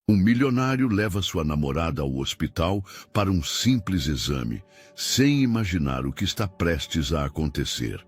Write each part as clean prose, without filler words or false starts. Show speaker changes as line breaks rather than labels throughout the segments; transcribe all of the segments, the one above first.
Um milionário leva sua namorada ao hospital para um simples exame, sem imaginar o que está prestes a acontecer.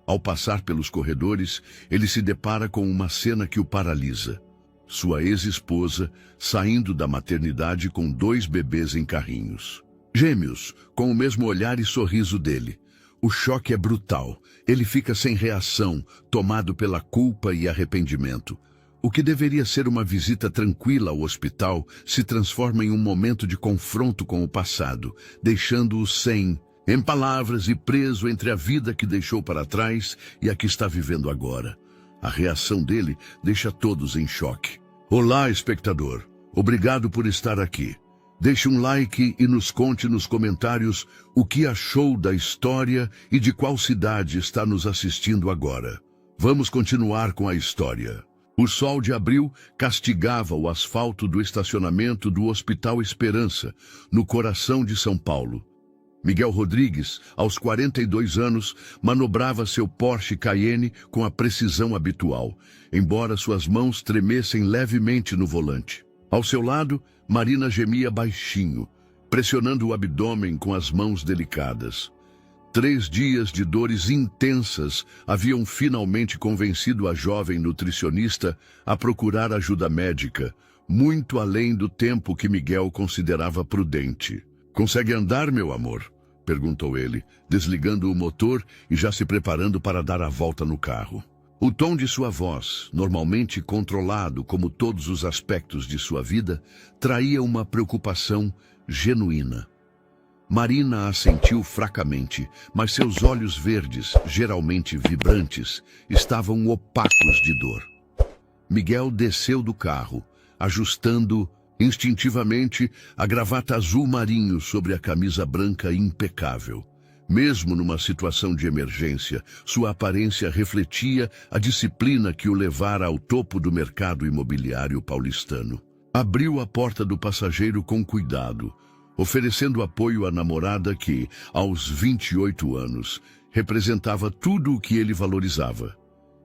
Ao passar pelos corredores, ele se depara com uma cena que o paralisa. Sua ex-esposa saindo da maternidade com 2 bebês em carrinhos. Gêmeos, com o mesmo olhar e sorriso dele. O choque é brutal. Ele fica sem reação, tomado pela culpa e arrependimento. O que deveria ser uma visita tranquila ao hospital se transforma em um momento de confronto com o passado, deixando-o sem palavras e preso entre a vida que deixou para trás e a que está vivendo agora. A reação dele deixa todos em choque. Olá, espectador. Obrigado por estar aqui. Deixe um like e nos conte nos comentários o que achou da história e de qual cidade está nos assistindo agora. Vamos continuar com a história. O sol de abril castigava o asfalto do estacionamento do Hospital Esperança, no coração de São Paulo. Miguel Rodrigues, aos 42 anos, manobrava seu Porsche Cayenne com a precisão habitual, embora suas mãos tremessem levemente no volante. Ao seu lado, Marina gemia baixinho, pressionando o abdômen com as mãos delicadas. 3 dias de dores intensas haviam finalmente convencido a jovem nutricionista a procurar ajuda médica, muito além do tempo que Miguel considerava prudente. "Consegue andar, meu amor?" perguntou ele, desligando o motor e já se preparando para dar a volta no carro. O tom de sua voz, normalmente controlado como todos os aspectos de sua vida, traía uma preocupação genuína. Marina assentiu fracamente, mas seus olhos verdes, geralmente vibrantes, estavam opacos de dor. Miguel desceu do carro, ajustando instintivamente a gravata azul marinho sobre a camisa branca impecável. Mesmo numa situação de emergência, sua aparência refletia a disciplina que o levara ao topo do mercado imobiliário paulistano. Abriu a porta do passageiro com cuidado, oferecendo apoio à namorada que, aos 28 anos, representava tudo o que ele valorizava: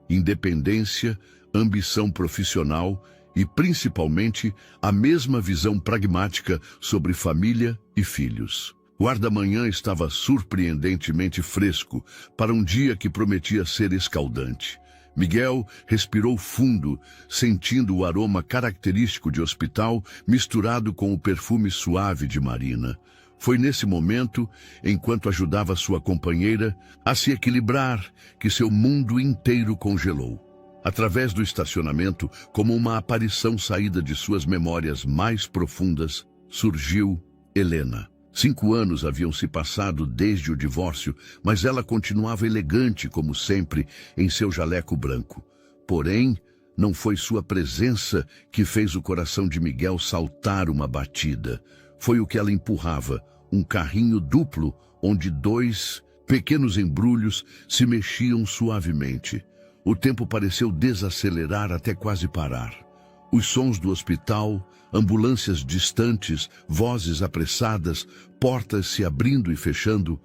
independência, ambição profissional e, principalmente, a mesma visão pragmática sobre família e filhos. O ar da manhã estava surpreendentemente fresco para um dia que prometia ser escaldante. Miguel respirou fundo, sentindo o aroma característico de hospital misturado com o perfume suave de Marina. Foi nesse momento, enquanto ajudava sua companheira a se equilibrar, que seu mundo inteiro congelou. Através do estacionamento, como uma aparição saída de suas memórias mais profundas, surgiu Helena. 5 anos haviam se passado desde o divórcio, mas ela continuava elegante como sempre em seu jaleco branco. Porém, não foi sua presença que fez o coração de Miguel saltar uma batida. Foi o que ela empurrava, um carrinho duplo onde 2 pequenos embrulhos se mexiam suavemente. O tempo pareceu desacelerar até quase parar. Os sons do hospital, ambulâncias distantes, vozes apressadas, portas se abrindo e fechando,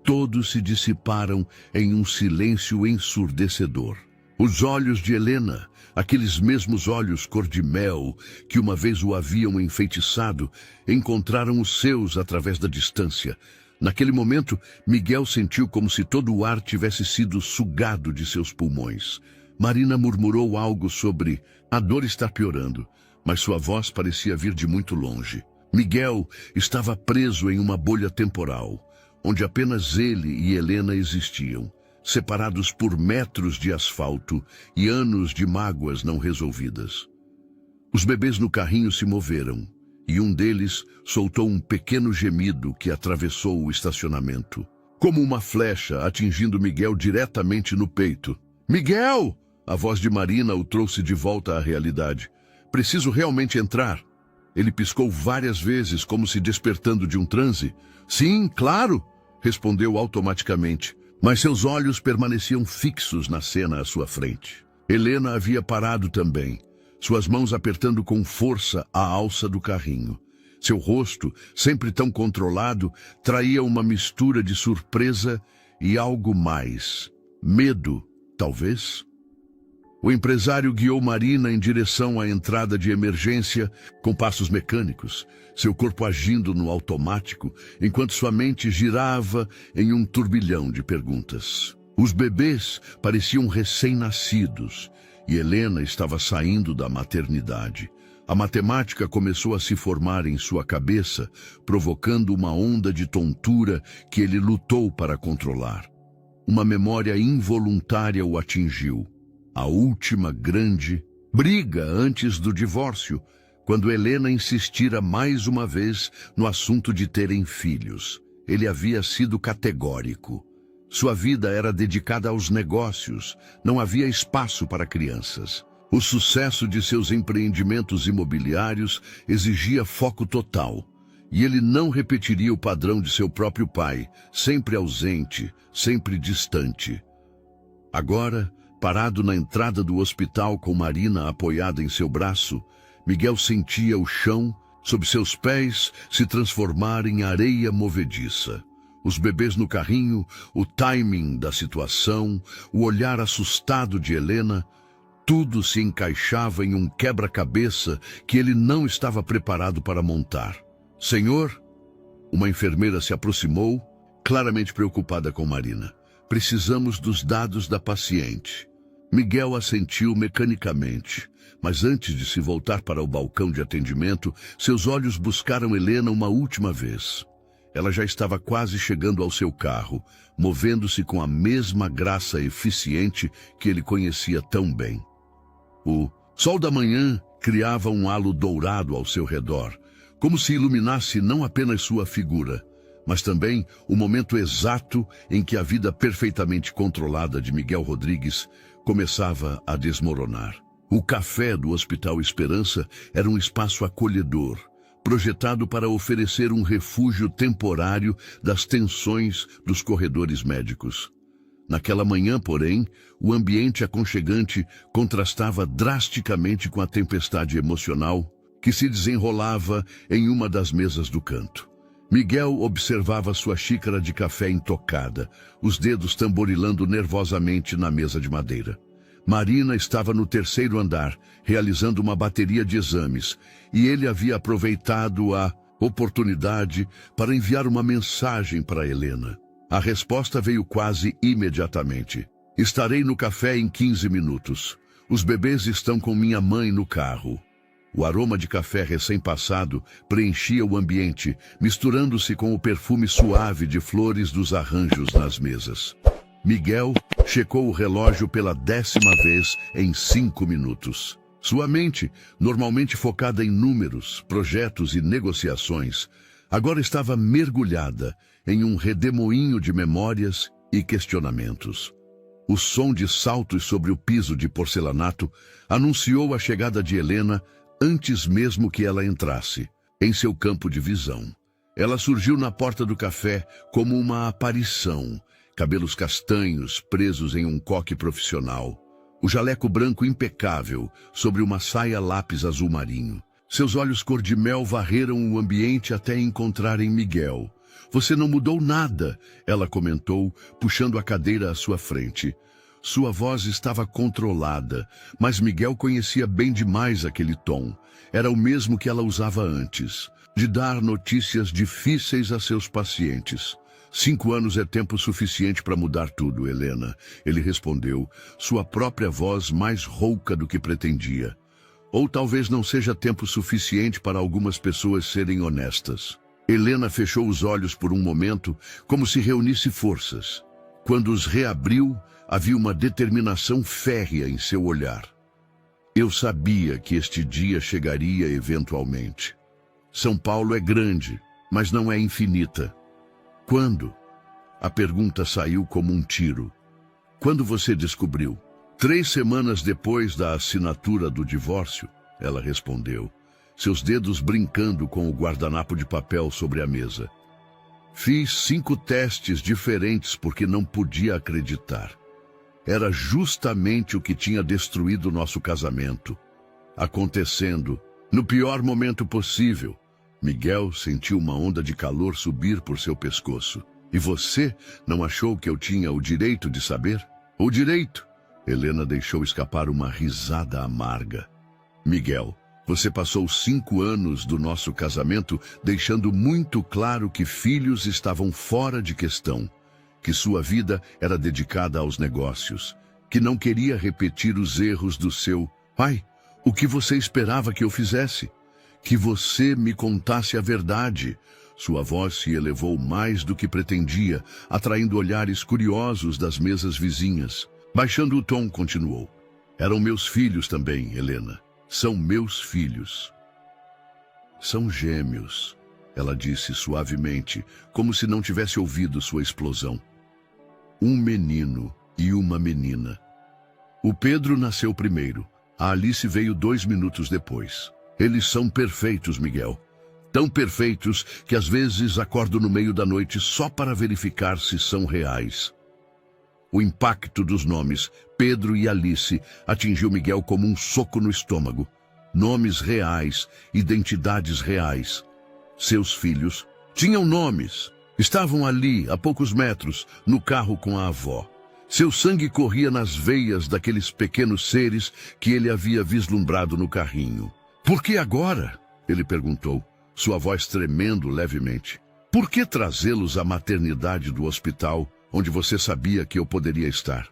todos se dissiparam em um silêncio ensurdecedor. Os olhos de Helena, aqueles mesmos olhos cor de mel que uma vez o haviam enfeitiçado, encontraram os seus através da distância. Naquele momento, Miguel sentiu como se todo o ar tivesse sido sugado de seus pulmões. Marina murmurou algo sobre "a dor está piorando", mas sua voz parecia vir de muito longe. Miguel estava preso em uma bolha temporal, onde apenas ele e Helena existiam, separados por metros de asfalto e anos de mágoas não resolvidas. Os bebês no carrinho se moveram, e um deles soltou um pequeno gemido que atravessou o estacionamento, como uma flecha atingindo Miguel diretamente no peito. "Miguel!" A voz de Marina o trouxe de volta à realidade. "Preciso realmente entrar." Ele piscou várias vezes, como se despertando de um transe. "Sim, claro!" respondeu automaticamente, mas seus olhos permaneciam fixos na cena à sua frente. Helena havia parado também, suas mãos apertando com força a alça do carrinho. Seu rosto, sempre tão controlado, traía uma mistura de surpresa e algo mais. Medo, talvez? O empresário guiou Marina em direção à entrada de emergência com passos mecânicos, seu corpo agindo no automático, enquanto sua mente girava em um turbilhão de perguntas. Os bebês pareciam recém-nascidos e Helena estava saindo da maternidade. A matemática começou a se formar em sua cabeça, provocando uma onda de tontura que ele lutou para controlar. Uma memória involuntária o atingiu. A última grande briga antes do divórcio, quando Helena insistira mais uma vez no assunto de terem filhos. Ele havia sido categórico. Sua vida era dedicada aos negócios, não havia espaço para crianças. O sucesso de seus empreendimentos imobiliários exigia foco total, e ele não repetiria o padrão de seu próprio pai, sempre ausente, sempre distante. Agora, parado na entrada do hospital com Marina apoiada em seu braço, Miguel sentia o chão, sob seus pés, se transformar em areia movediça. Os bebês no carrinho, o timing da situação, o olhar assustado de Helena, tudo se encaixava em um quebra-cabeça que ele não estava preparado para montar. Senhor, uma enfermeira se aproximou, claramente preocupada com Marina. Precisamos dos dados da paciente. Miguel assentiu mecanicamente, mas antes de se voltar para o balcão de atendimento, seus olhos buscaram Helena uma última vez. Ela já estava quase chegando ao seu carro, movendo-se com a mesma graça eficiente que ele conhecia tão bem. O sol da manhã criava um halo dourado ao seu redor, como se iluminasse não apenas sua figura, mas também o momento exato em que a vida perfeitamente controlada de Miguel Rodrigues começava a desmoronar. O café do Hospital Esperança era um espaço acolhedor, projetado para oferecer um refúgio temporário das tensões dos corredores médicos. Naquela manhã, porém, o ambiente aconchegante contrastava drasticamente com a tempestade emocional que se desenrolava em uma das mesas do canto. Miguel observava sua xícara de café intocada, os dedos tamborilando nervosamente na mesa de madeira. Marina estava no terceiro andar, realizando uma bateria de exames, e ele havia aproveitado a oportunidade para enviar uma mensagem para Helena. A resposta veio quase imediatamente. Estarei no café em 15 minutos. Os bebês estão com minha mãe no carro. O aroma de café recém-passado preenchia o ambiente, misturando-se com o perfume suave de flores dos arranjos nas mesas. Miguel checou o relógio pela 10ª vez em 5 minutos. Sua mente, normalmente focada em números, projetos e negociações, agora estava mergulhada em um redemoinho de memórias e questionamentos. O som de saltos sobre o piso de porcelanato anunciou a chegada de Helena antes mesmo que ela entrasse em seu campo de visão. Ela surgiu na porta do café como uma aparição, cabelos castanhos presos em um coque profissional, o jaleco branco impecável sobre uma saia lápis azul marinho. Seus olhos cor de mel varreram o ambiente até encontrarem Miguel. Você não mudou nada, ela comentou, puxando a cadeira à sua frente. Sua voz estava controlada, mas Miguel conhecia bem demais aquele tom. Era o mesmo que ela usava antes, de dar notícias difíceis a seus pacientes. 5 anos é tempo suficiente para mudar tudo, Helena, ele respondeu, sua própria voz mais rouca do que pretendia. Ou talvez não seja tempo suficiente para algumas pessoas serem honestas. Helena fechou os olhos por um momento, como se reunisse forças. Quando os reabriu, havia uma determinação férrea em seu olhar. Eu sabia que este dia chegaria eventualmente. São Paulo é grande, mas não é infinita. Quando? A pergunta saiu como um tiro. Quando você descobriu? 3 semanas depois da assinatura do divórcio, ela respondeu, seus dedos brincando com o guardanapo de papel sobre a mesa. Fiz 5 testes diferentes porque não podia acreditar. Era justamente o que tinha destruído nosso casamento. Acontecendo, no pior momento possível. Miguel sentiu uma onda de calor subir por seu pescoço. E você não achou que eu tinha o direito de saber? O direito? Helena deixou escapar uma risada amarga. Miguel, você passou 5 anos do nosso casamento deixando muito claro que filhos estavam fora de questão, que sua vida era dedicada aos negócios, que não queria repetir os erros do seu pai. O que você esperava que eu fizesse? Que você me contasse a verdade. Sua voz se elevou mais do que pretendia, atraindo olhares curiosos das mesas vizinhas. Baixando o tom, continuou. Eram meus filhos também, Helena. São meus filhos. São gêmeos, ela disse suavemente, como se não tivesse ouvido sua explosão. Um menino e uma menina. O Pedro nasceu primeiro. A Alice veio 2 minutos depois. Eles são perfeitos, Miguel. Tão perfeitos que às vezes acordo no meio da noite só para verificar se são reais. O impacto dos nomes, Pedro e Alice, atingiu Miguel como um soco no estômago. Nomes reais, identidades reais. Seus filhos tinham nomes. Estavam ali, a poucos metros, no carro com a avó. Seu sangue corria nas veias daqueles pequenos seres que ele havia vislumbrado no carrinho. Por que agora? Ele perguntou, sua voz tremendo levemente. Por que trazê-los à maternidade do hospital, onde você sabia que eu poderia estar?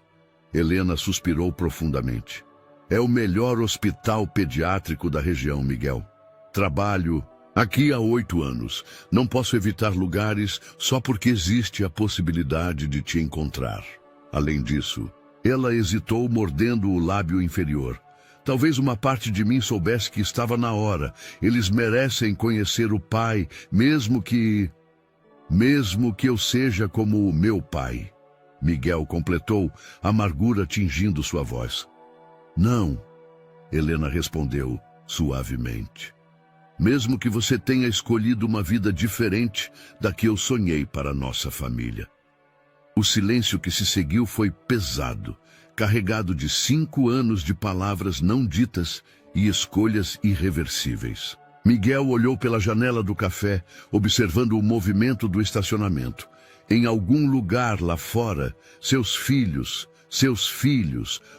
Helena suspirou profundamente. É o melhor hospital pediátrico da região, Miguel. Trabalho aqui há 8 anos. Não posso evitar lugares só porque existe a possibilidade de te encontrar. Além disso, ela hesitou mordendo o lábio inferior. Talvez uma parte de mim soubesse que estava na hora. Eles merecem conhecer o pai, mesmo que eu seja como o meu pai. Miguel completou, amargura tingindo sua voz. Não, Helena respondeu suavemente. Mesmo que você tenha escolhido uma vida diferente da que eu sonhei para nossa família. O silêncio que se seguiu foi pesado, carregado de 5 anos de palavras não ditas e escolhas irreversíveis. Miguel olhou pela janela do café, observando o movimento do estacionamento. Em algum lugar lá fora, seus filhos,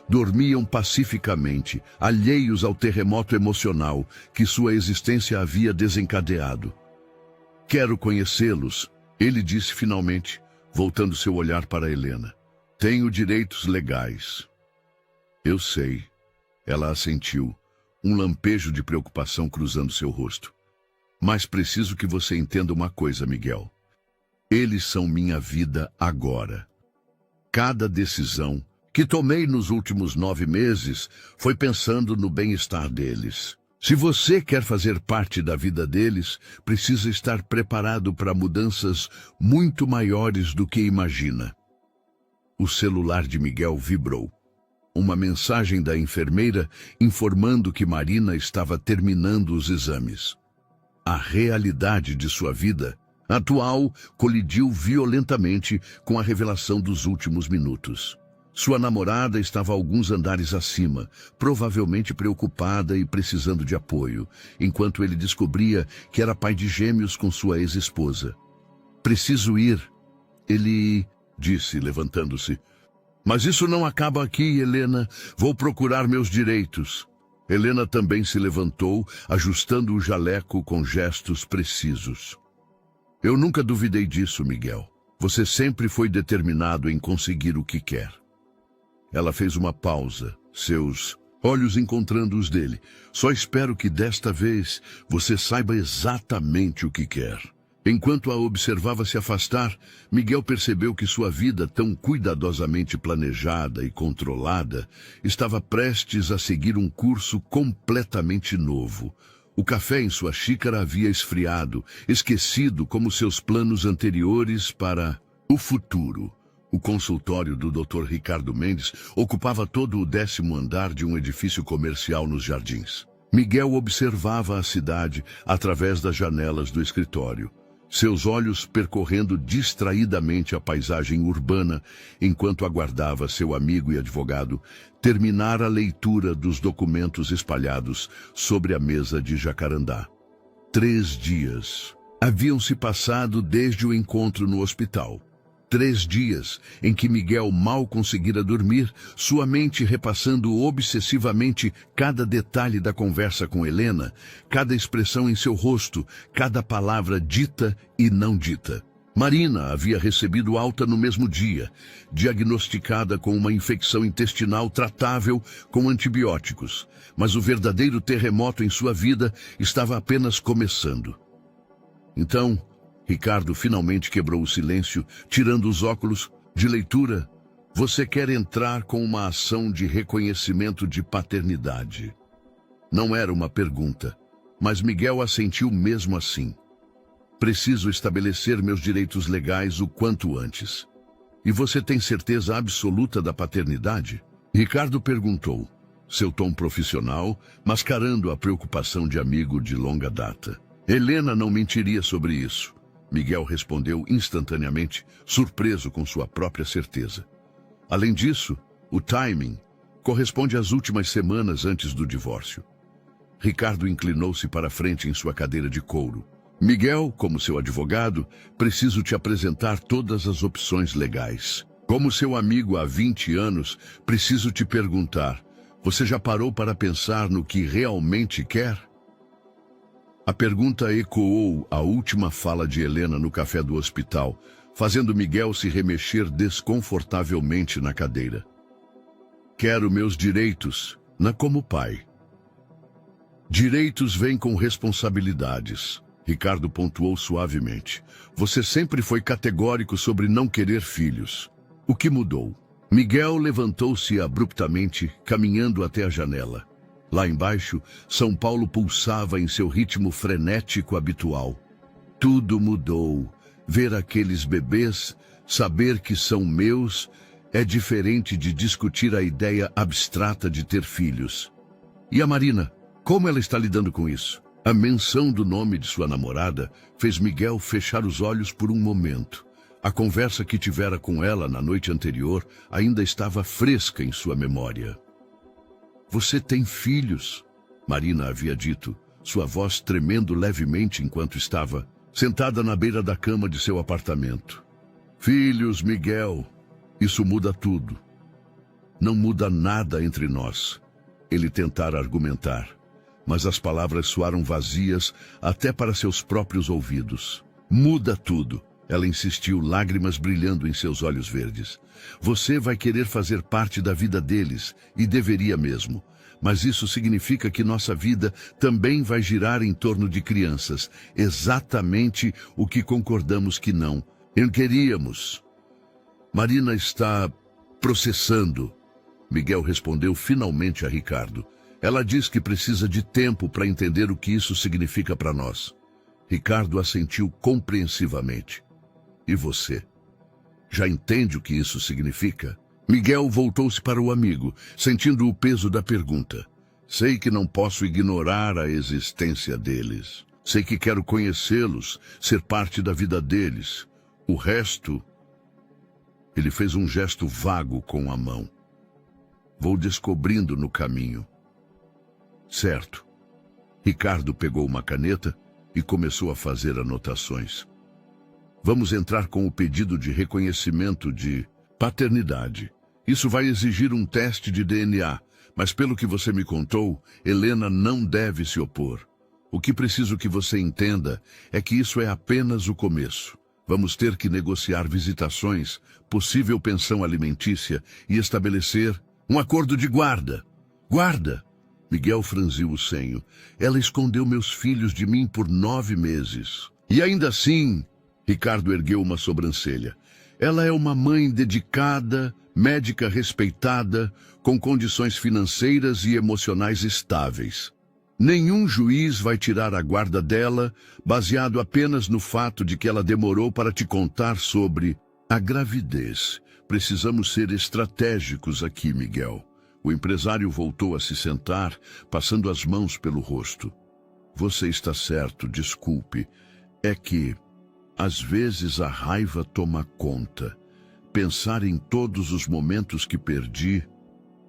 dormiam pacificamente, alheios ao terremoto emocional que sua existência havia desencadeado. Quero conhecê-los, ele disse finalmente, voltando seu olhar para Helena. Tenho direitos legais. Eu sei. Ela assentiu, um lampejo de preocupação cruzando seu rosto. Mas preciso que você entenda uma coisa, Miguel. Eles são minha vida agora. Cada decisão que tomei nos últimos 9 meses foi pensando no bem-estar deles. Se você quer fazer parte da vida deles, precisa estar preparado para mudanças muito maiores do que imagina. O celular de Miguel vibrou. Uma mensagem da enfermeira informando que Marina estava terminando os exames. A realidade de sua vida atual colidiu violentamente com a revelação dos últimos minutos. Sua namorada estava alguns andares acima, provavelmente preocupada e precisando de apoio, enquanto ele descobria que era pai de gêmeos com sua ex-esposa. Preciso ir, ele disse, levantando-se. Mas isso não acaba aqui, Helena. Vou procurar meus direitos. Helena também se levantou, ajustando o jaleco com gestos precisos. Eu nunca duvidei disso, Miguel. Você sempre foi determinado em conseguir o que quer. Ela fez uma pausa, seus olhos encontrando os dele. Só espero que desta vez você saiba exatamente o que quer. Enquanto a observava se afastar, Miguel percebeu que sua vida, tão cuidadosamente planejada e controlada, estava prestes a seguir um curso completamente novo. O café em sua xícara havia esfriado, esquecido como seus planos anteriores para o futuro. O consultório do Dr. Ricardo Mendes ocupava todo o 10º andar de um edifício comercial nos Jardins. Miguel observava a cidade através das janelas do escritório, seus olhos percorrendo distraidamente a paisagem urbana enquanto aguardava seu amigo e advogado terminar a leitura dos documentos espalhados sobre a mesa de jacarandá. 3 dias haviam se passado desde o encontro no hospital. 3 dias em que Miguel mal conseguira dormir, sua mente repassando obsessivamente cada detalhe da conversa com Helena, cada expressão em seu rosto, cada palavra dita e não dita. Marina havia recebido alta no mesmo dia, diagnosticada com uma infecção intestinal tratável com antibióticos, mas o verdadeiro terremoto em sua vida estava apenas começando. Então, Ricardo finalmente quebrou o silêncio, tirando os óculos de leitura. Você quer entrar com uma ação de reconhecimento de paternidade. Não era uma pergunta, mas Miguel assentiu mesmo assim. Preciso estabelecer meus direitos legais o quanto antes. E você tem certeza absoluta da paternidade? Ricardo perguntou, seu tom profissional mascarando a preocupação de amigo de longa data. Helena não mentiria sobre isso. Miguel respondeu instantaneamente, surpreso com sua própria certeza. Além disso, o timing corresponde às últimas semanas antes do divórcio. Ricardo inclinou-se para frente em sua cadeira de couro. Miguel, como seu advogado, preciso te apresentar todas as opções legais. Como seu amigo há 20 anos, preciso te perguntar, você já parou para pensar no que realmente quer? A pergunta ecoou a última fala de Helena no café do hospital, fazendo Miguel se remexer desconfortavelmente na cadeira. Quero meus direitos, como pai. Direitos vêm com responsabilidades. Ricardo pontuou suavemente. Você sempre foi categórico sobre não querer filhos. O que mudou? Miguel levantou-se abruptamente, caminhando até a janela. Lá embaixo, São Paulo pulsava em seu ritmo frenético habitual. Tudo mudou. Ver aqueles bebês, saber que são meus, é diferente de discutir a ideia abstrata de ter filhos. E a Marina? Como ela está lidando com isso? A menção do nome de sua namorada fez Miguel fechar os olhos por um momento. A conversa que tivera com ela na noite anterior ainda estava fresca em sua memória. Você tem filhos, Marina havia dito, sua voz tremendo levemente enquanto estava sentada na beira da cama de seu apartamento. Filhos, Miguel, isso muda tudo. Não muda nada entre nós. Ele tentara argumentar, mas as palavras soaram vazias até para seus próprios ouvidos. Muda tudo, ela insistiu, lágrimas brilhando em seus olhos verdes. Você vai querer fazer parte da vida deles, e deveria mesmo. Mas isso significa que nossa vida também vai girar em torno de crianças. Exatamente o que concordamos que não queríamos. Marina está processando. Miguel respondeu finalmente a Ricardo. Ela diz que precisa de tempo para entender o que isso significa para nós. Ricardo assentiu compreensivamente. E você? Já entende o que isso significa? Miguel voltou-se para o amigo, sentindo o peso da pergunta. Sei que não posso ignorar a existência deles. Sei que quero conhecê-los, ser parte da vida deles. O resto... Ele fez um gesto vago com a mão. Vou descobrindo no caminho. Certo. Ricardo pegou uma caneta e começou a fazer anotações. Vamos entrar com o pedido de reconhecimento de paternidade. Isso vai exigir um teste de DNA, mas pelo que você me contou, Helena não deve se opor. O que preciso que você entenda é que isso é apenas o começo. Vamos ter que negociar visitações, possível pensão alimentícia e estabelecer um acordo de guarda. Guarda! Miguel franziu o senho. Ela escondeu meus filhos de mim por 9 meses. E ainda assim, Ricardo ergueu uma sobrancelha. Ela é uma mãe dedicada, médica respeitada, com condições financeiras e emocionais estáveis. Nenhum juiz vai tirar a guarda dela, baseado apenas no fato de que ela demorou para te contar sobre a gravidez. Precisamos ser estratégicos aqui, Miguel. O empresário voltou a se sentar, passando as mãos pelo rosto. Você está certo, desculpe. É que, às vezes, a raiva toma conta. Pensar em todos os momentos que perdi.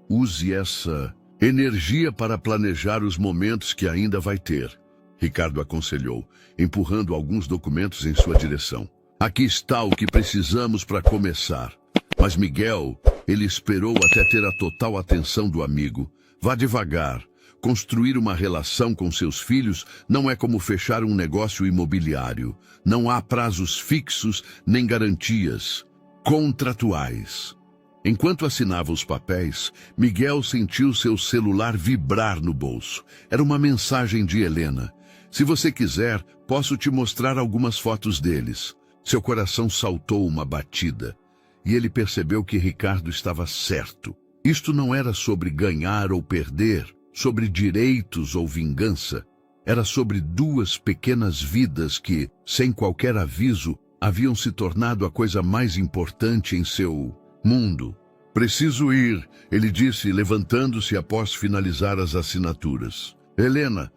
Use essa energia para planejar os momentos que ainda vai ter. Ricardo aconselhou, empurrando alguns documentos em sua direção. Aqui está o que precisamos para começar. Mas Miguel, ele esperou até ter a total atenção do amigo. Vá devagar. Construir uma relação com seus filhos não é como fechar um negócio imobiliário. Não há prazos fixos nem garantias contratuais. Enquanto assinava os papéis, Miguel sentiu seu celular vibrar no bolso. Era uma mensagem de Helena. Se você quiser, posso te mostrar algumas fotos deles. Seu coração saltou uma batida. E ele percebeu que Ricardo estava certo. Isto não era sobre ganhar ou perder, sobre direitos ou vingança. Era sobre duas pequenas vidas que, sem qualquer aviso, haviam se tornado a coisa mais importante em seu mundo. Preciso ir, ele disse, levantando-se após finalizar as assinaturas. Helena,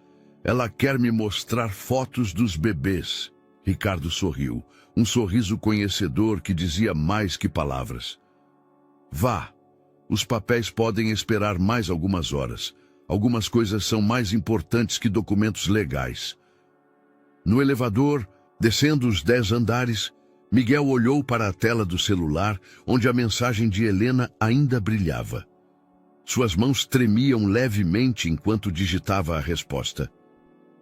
ela quer me mostrar fotos dos bebês. Ricardo sorriu, um sorriso conhecedor que dizia mais que palavras. Vá, os papéis podem esperar mais algumas horas. Algumas coisas são mais importantes que documentos legais. No elevador, descendo os 10 andares, Miguel olhou para a tela do celular, onde a mensagem de Helena ainda brilhava. Suas mãos tremiam levemente enquanto digitava a resposta.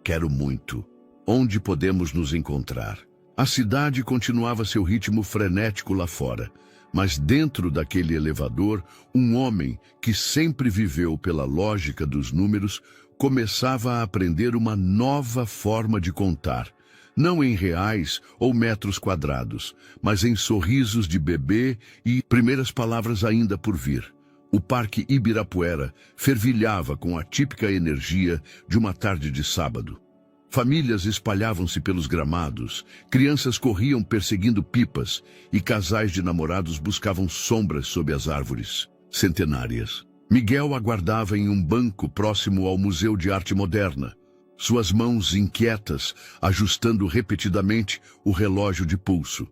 Quero muito. Onde podemos nos encontrar? A cidade continuava seu ritmo frenético lá fora, mas dentro daquele elevador, um homem que sempre viveu pela lógica dos números começava a aprender uma nova forma de contar, não em reais ou metros quadrados, mas em sorrisos de bebê e primeiras palavras ainda por vir. O Parque Ibirapuera fervilhava com a típica energia de uma tarde de sábado. Famílias espalhavam-se pelos gramados, crianças corriam perseguindo pipas e casais de namorados buscavam sombras sob as árvores centenárias. Miguel aguardava em um banco próximo ao Museu de Arte Moderna, suas mãos inquietas, ajustando repetidamente o relógio de pulso.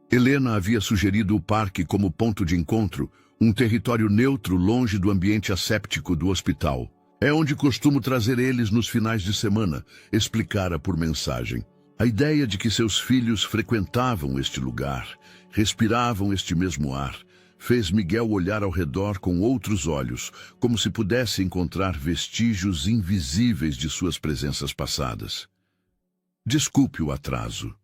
Helena havia sugerido o parque como ponto de encontro, um território neutro longe do ambiente asséptico do hospital. É onde costumo trazer eles nos finais de semana, explicara por mensagem. A ideia de que seus filhos frequentavam este lugar, respiravam este mesmo ar, fez Miguel olhar ao redor com outros olhos, como se pudesse encontrar vestígios invisíveis de suas presenças passadas. Desculpe o atraso.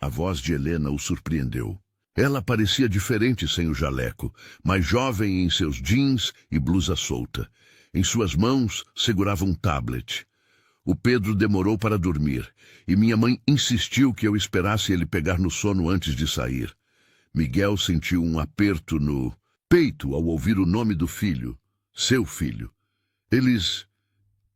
A voz de Helena o surpreendeu. Ela parecia diferente sem o jaleco, mais jovem em seus jeans e blusa solta. Em suas mãos segurava um tablet. O Pedro demorou para dormir, e minha mãe insistiu que eu esperasse ele pegar no sono antes de sair. Miguel sentiu um aperto no peito ao ouvir o nome do filho, seu filho. Eles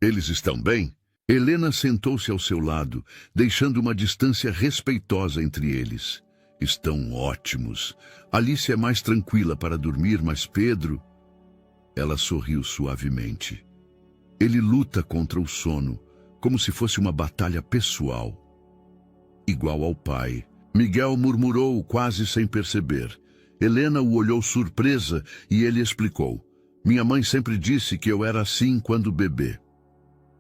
estão bem? Helena sentou-se ao seu lado, deixando uma distância respeitosa entre eles. Estão ótimos. Alice é mais tranquila para dormir, mas Pedro... Ela sorriu suavemente. Ele luta contra o sono, como se fosse uma batalha pessoal. Igual ao pai. Miguel murmurou quase sem perceber. Helena o olhou surpresa e ele explicou. Minha mãe sempre disse que eu era assim quando bebê.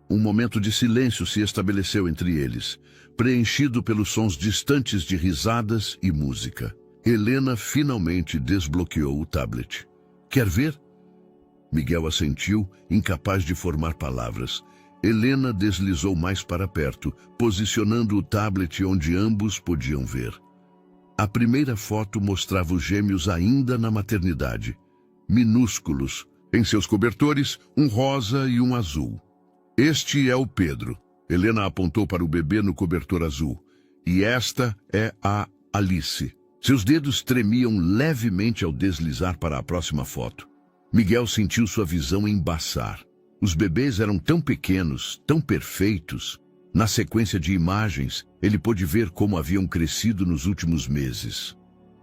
Um momento de silêncio se estabeleceu entre eles, preenchido pelos sons distantes de risadas e música. Helena finalmente desbloqueou o tablet. Quer ver? Miguel assentiu, incapaz de formar palavras. Helena deslizou mais para perto, posicionando o tablet onde ambos podiam ver. A primeira foto mostrava os gêmeos ainda na maternidade, minúsculos, em seus cobertores, um rosa e um azul. Este é o Pedro. Helena apontou para o bebê no cobertor azul. E esta é a Alice. Seus dedos tremiam levemente ao deslizar para a próxima foto. Miguel sentiu sua visão embaçar. Os bebês eram tão pequenos, tão perfeitos. Na sequência de imagens, ele pôde ver como haviam crescido nos últimos meses.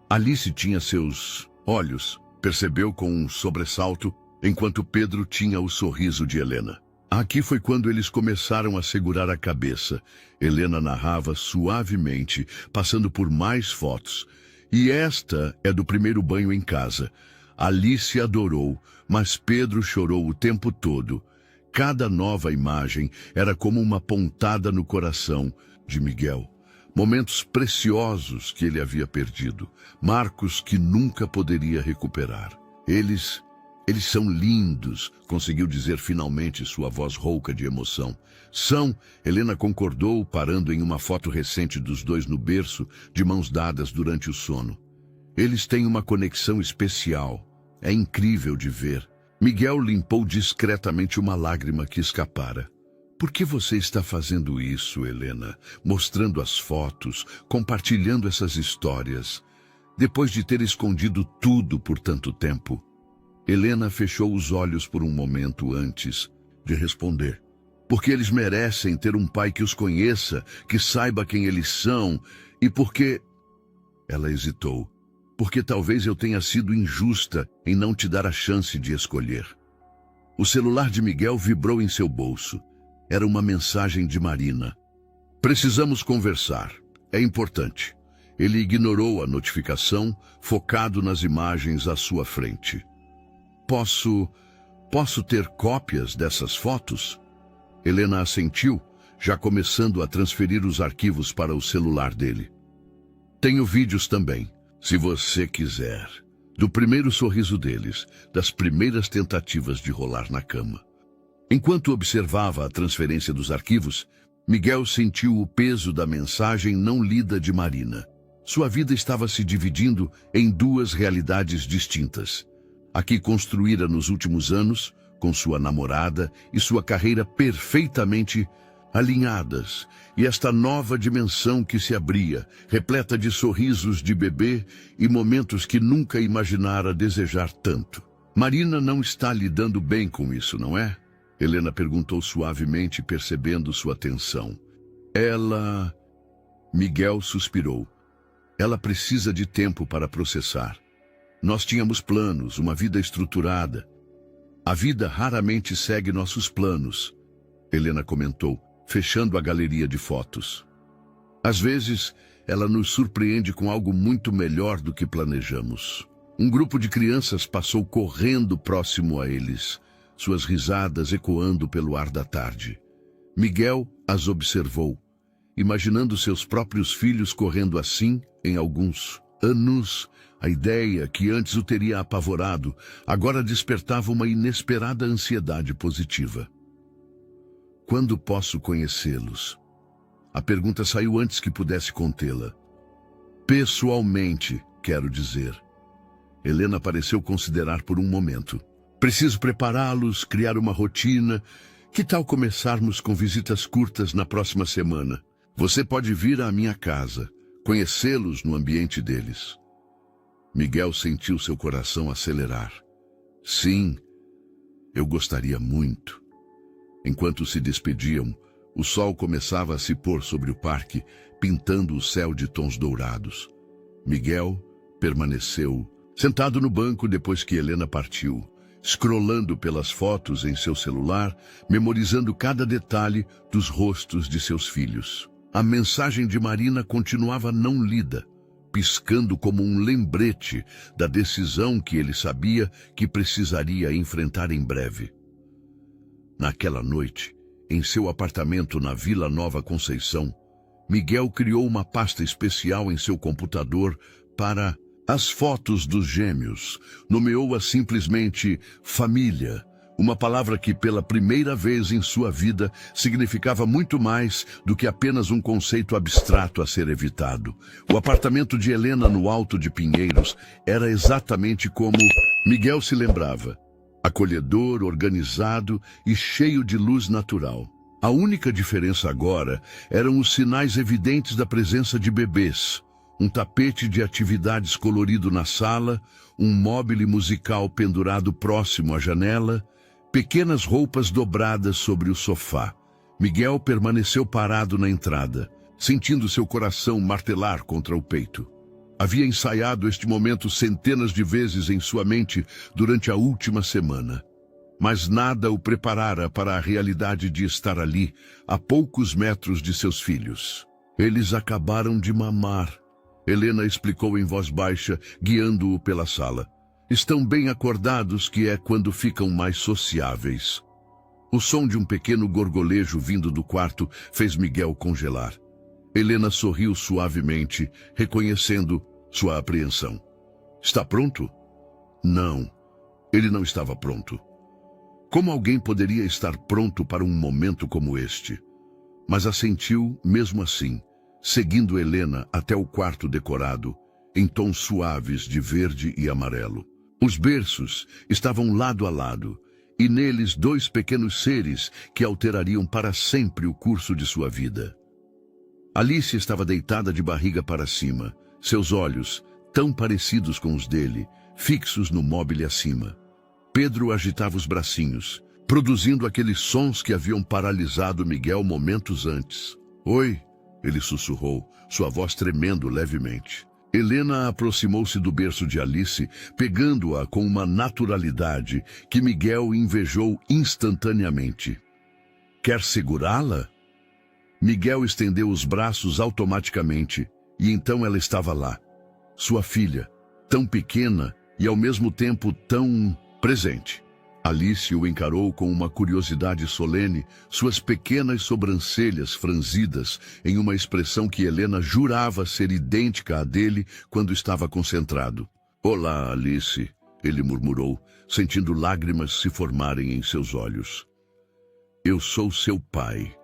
Alice tinha seus olhos, percebeu com um sobressalto, enquanto Pedro tinha o sorriso de Helena. Aqui foi quando eles começaram a segurar a cabeça. Helena narrava suavemente, passando por mais fotos. E esta é do primeiro banho em casa. Alice adorou, mas Pedro chorou o tempo todo. Cada nova imagem era como uma pontada no coração de Miguel. Momentos preciosos que ele havia perdido, marcos que nunca poderia recuperar. Eles são lindos, conseguiu dizer finalmente, sua voz rouca de emoção. São, Helena concordou, parando em uma foto recente dos dois no berço, de mãos dadas durante o sono. Eles têm uma conexão especial. É incrível de ver. Miguel limpou discretamente uma lágrima que escapara. Por que você está fazendo isso, Helena? Mostrando as fotos, compartilhando essas histórias, depois de ter escondido tudo por tanto tempo? Helena fechou os olhos por um momento antes de responder. Porque eles merecem ter um pai que os conheça, que saiba quem eles são, e porque... Ela hesitou. Porque talvez eu tenha sido injusta em não te dar a chance de escolher. O celular de Miguel vibrou em seu bolso. Era uma mensagem de Marina. Precisamos conversar. É importante. Ele ignorou a notificação, focado nas imagens à sua frente. Posso ter cópias dessas fotos? Helena assentiu, já começando a transferir os arquivos para o celular dele. Tenho vídeos também, se você quiser. Do primeiro sorriso deles, das primeiras tentativas de rolar na cama. Enquanto observava a transferência dos arquivos, Miguel sentiu o peso da mensagem não lida de Marina. Sua vida estava se dividindo em duas realidades distintas. A que construíra nos últimos anos, com sua namorada e sua carreira perfeitamente alinhadas, e esta nova dimensão que se abria, repleta de sorrisos de bebê e momentos que nunca imaginara desejar tanto. Marina não está lidando bem com isso, não é? Helena perguntou suavemente, percebendo sua tensão. Ela... Miguel suspirou. Ela precisa de tempo para processar. Nós tínhamos planos, uma vida estruturada. A vida raramente segue nossos planos, Helena comentou, fechando a galeria de fotos. Às vezes, ela nos surpreende com algo muito melhor do que planejamos. Um grupo de crianças passou correndo próximo a eles, suas risadas ecoando pelo ar da tarde. Miguel as observou, imaginando seus próprios filhos correndo assim em alguns anos. A ideia, que antes o teria apavorado, agora despertava uma inesperada ansiedade positiva. Quando posso conhecê-los? A pergunta saiu antes que pudesse contê-la. Pessoalmente, quero dizer. Helena pareceu considerar por um momento. Preciso prepará-los, criar uma rotina. Que tal começarmos com visitas curtas na próxima semana? Você pode vir à minha casa, conhecê-los no ambiente deles. Miguel sentiu seu coração acelerar. Sim, eu gostaria muito. Enquanto se despediam, o sol começava a se pôr sobre o parque, pintando o céu de tons dourados. Miguel permaneceu sentado no banco depois que Helena partiu, scrollando pelas fotos em seu celular, memorizando cada detalhe dos rostos de seus filhos. A mensagem de Marina continuava não lida, piscando como um lembrete da decisão que ele sabia que precisaria enfrentar em breve. Naquela noite, em seu apartamento na Vila Nova Conceição, Miguel criou uma pasta especial em seu computador para as fotos dos gêmeos. Nomeou-a simplesmente família, uma palavra que pela primeira vez em sua vida significava muito mais do que apenas um conceito abstrato a ser evitado. O apartamento de Helena no Alto de Pinheiros era exatamente como Miguel se lembrava. Acolhedor, organizado e cheio de luz natural. A única diferença agora eram os sinais evidentes da presença de bebês. Um tapete de atividades colorido na sala, um mobile musical pendurado próximo à janela, pequenas roupas dobradas sobre o sofá. Miguel permaneceu parado na entrada, sentindo seu coração martelar contra o peito. Havia ensaiado este momento centenas de vezes em sua mente durante a última semana. Mas nada o preparara para a realidade de estar ali, a poucos metros de seus filhos. Eles acabaram de mamar, Helena explicou em voz baixa, guiando-o pela sala. Estão bem acordados, que é quando ficam mais sociáveis. O som de um pequeno gorgolejo vindo do quarto fez Miguel congelar. Helena sorriu suavemente, reconhecendo sua apreensão. Está pronto? Não, ele não estava pronto. Como alguém poderia estar pronto para um momento como este? Mas assentiu mesmo assim, seguindo Helena até o quarto decorado, em tons suaves de verde e amarelo. Os berços estavam lado a lado, e neles 2 pequenos seres que alterariam para sempre o curso de sua vida. Alice estava deitada de barriga para cima, seus olhos, tão parecidos com os dele, fixos no móvel acima. Pedro agitava os bracinhos, produzindo aqueles sons que haviam paralisado Miguel momentos antes. Oi, ele sussurrou, sua voz tremendo levemente. Helena aproximou-se do berço de Alice, pegando-a com uma naturalidade que Miguel invejou instantaneamente. Quer segurá-la? Miguel estendeu os braços automaticamente, e então ela estava lá. Sua filha, tão pequena e ao mesmo tempo tão presente. Alice o encarou com uma curiosidade solene, suas pequenas sobrancelhas franzidas em uma expressão que Helena jurava ser idêntica à dele quando estava concentrado. Olá, Alice, ele murmurou, sentindo lágrimas se formarem em seus olhos. Eu sou seu pai.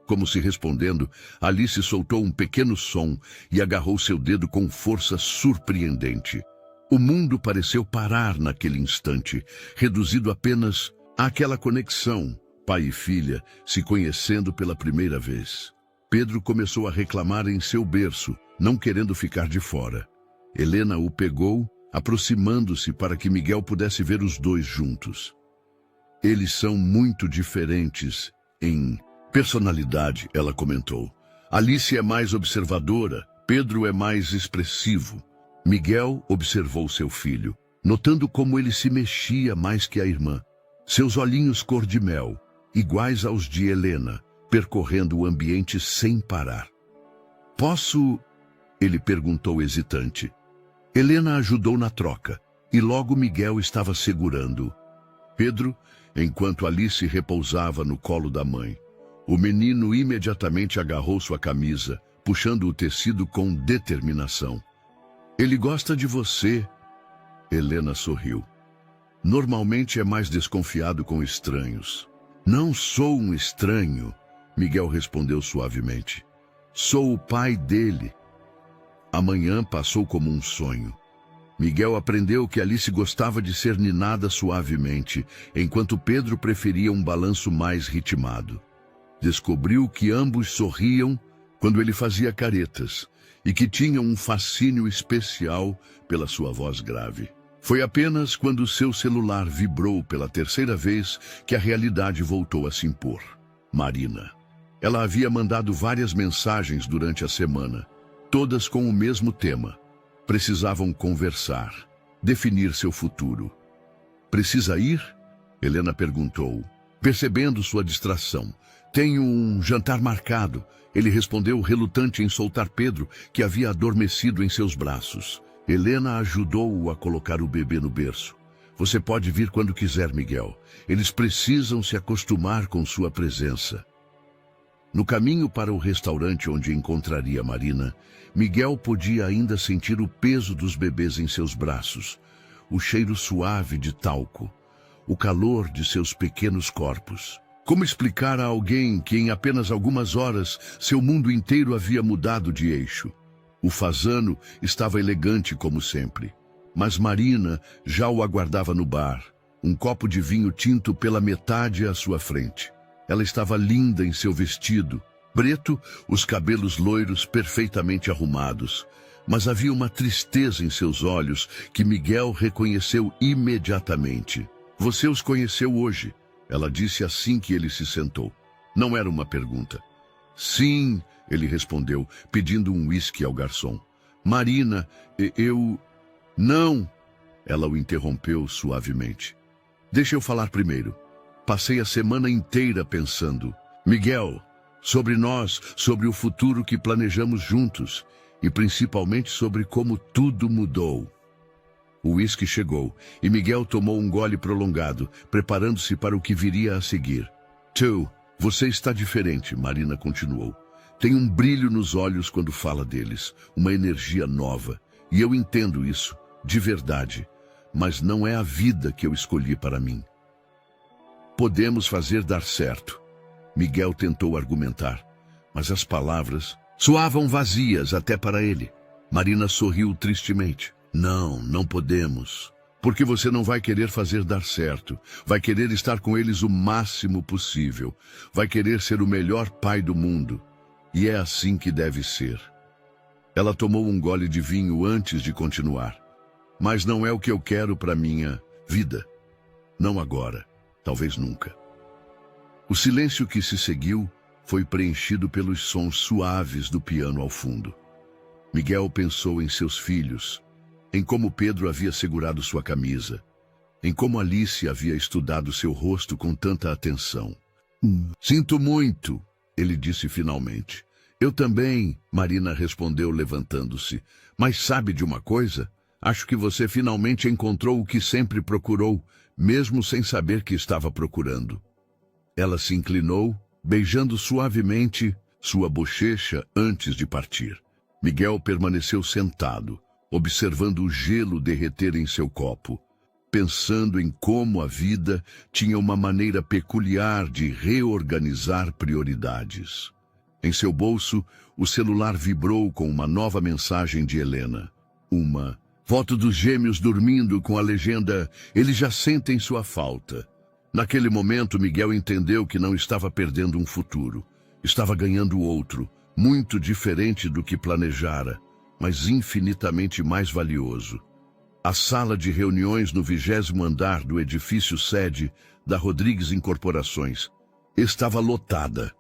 Como se respondendo, Alice soltou um pequeno som e agarrou seu dedo com força surpreendente. O mundo pareceu parar naquele instante, reduzido apenas àquela conexão, pai e filha, se conhecendo pela primeira vez. Pedro começou a reclamar em seu berço, não querendo ficar de fora. Helena o pegou, aproximando-se para que Miguel pudesse ver os 2 juntos. Eles são muito diferentes em personalidade, ela comentou. Alice é mais observadora, Pedro é mais expressivo. Miguel observou seu filho, notando como ele se mexia mais que a irmã. Seus olhinhos cor de mel, iguais aos de Helena, percorrendo o ambiente sem parar. Posso? Ele perguntou hesitante. Helena ajudou na troca, e logo Miguel estava segurando Pedro, enquanto Alice repousava no colo da mãe. O menino imediatamente agarrou sua camisa, puxando o tecido com determinação. Ele gosta de você, Helena sorriu. Normalmente é mais desconfiado com estranhos. Não sou um estranho, Miguel respondeu suavemente. Sou o pai dele. A manhã passou como um sonho. Miguel aprendeu que Alice gostava de ser ninada suavemente, enquanto Pedro preferia um balanço mais ritmado. Descobriu que ambos sorriam quando ele fazia caretas, e que tinham um fascínio especial pela sua voz grave. Foi apenas quando seu celular vibrou pela 3ª vez que a realidade voltou a se impor. Marina. Ela havia mandado várias mensagens durante a semana, todas com o mesmo tema. Precisavam conversar, definir seu futuro. Precisa ir? Helena perguntou, percebendo sua distração. Tenho um jantar marcado. Ele respondeu, relutante em soltar Pedro, que havia adormecido em seus braços. Helena ajudou-o a colocar o bebê no berço. Você pode vir quando quiser, Miguel. Eles precisam se acostumar com sua presença. No caminho para o restaurante onde encontraria Marina, Miguel podia ainda sentir o peso dos bebês em seus braços, o cheiro suave de talco, o calor de seus pequenos corpos. Como explicar a alguém que em apenas algumas horas seu mundo inteiro havia mudado de eixo? O fazano estava elegante como sempre, mas Marina já o aguardava no bar, um copo de vinho tinto pela metade à sua frente. Ela estava linda em seu vestido, preto, os cabelos loiros perfeitamente arrumados, mas havia uma tristeza em seus olhos que Miguel reconheceu imediatamente. Você os conheceu hoje? Ela disse assim que ele se sentou. Não era uma pergunta. Sim, ele respondeu, pedindo um uísque ao garçom. Marina, eu... Não! Ela o interrompeu suavemente. Deixa eu falar primeiro. Passei a semana inteira pensando. Miguel, sobre nós, sobre o futuro que planejamos juntos, e principalmente sobre como tudo mudou. O uísque chegou, e Miguel tomou um gole prolongado, preparando-se para o que viria a seguir. Tio, você está diferente, Marina continuou. Tem um brilho nos olhos quando fala deles, uma energia nova. E eu entendo isso, de verdade, mas não é a vida que eu escolhi para mim. Podemos fazer dar certo. Miguel tentou argumentar, mas as palavras soavam vazias até para ele. Marina sorriu tristemente. Não podemos. Porque você não vai querer fazer dar certo. Vai querer estar com eles o máximo possível. Vai querer ser o melhor pai do mundo. E é assim que deve ser. Ela tomou um gole de vinho antes de continuar. Mas não é o que eu quero para minha vida. Não agora. Talvez nunca. O silêncio que se seguiu foi preenchido pelos sons suaves do piano ao fundo. Miguel pensou em seus filhos, em como Pedro havia segurado sua camisa, em como Alice havia estudado seu rosto com tanta atenção. Sinto muito, ele disse finalmente. Eu também, Marina respondeu levantando-se. Mas sabe de uma coisa? Acho que você finalmente encontrou o que sempre procurou, mesmo sem saber que estava procurando. Ela se inclinou, beijando suavemente sua bochecha antes de partir. Miguel permaneceu sentado, observando o gelo derreter em seu copo, pensando em como a vida tinha uma maneira peculiar de reorganizar prioridades. Em seu bolso, o celular vibrou com uma nova mensagem de Helena. Uma foto dos gêmeos dormindo com a legenda "Eles já sentem sua falta". Naquele momento, Miguel entendeu que não estava perdendo um futuro. Estava ganhando outro, muito diferente do que planejara, mas infinitamente mais valioso. A sala de reuniões no 20º andar do edifício sede da Rodrigues Incorporações estava lotada.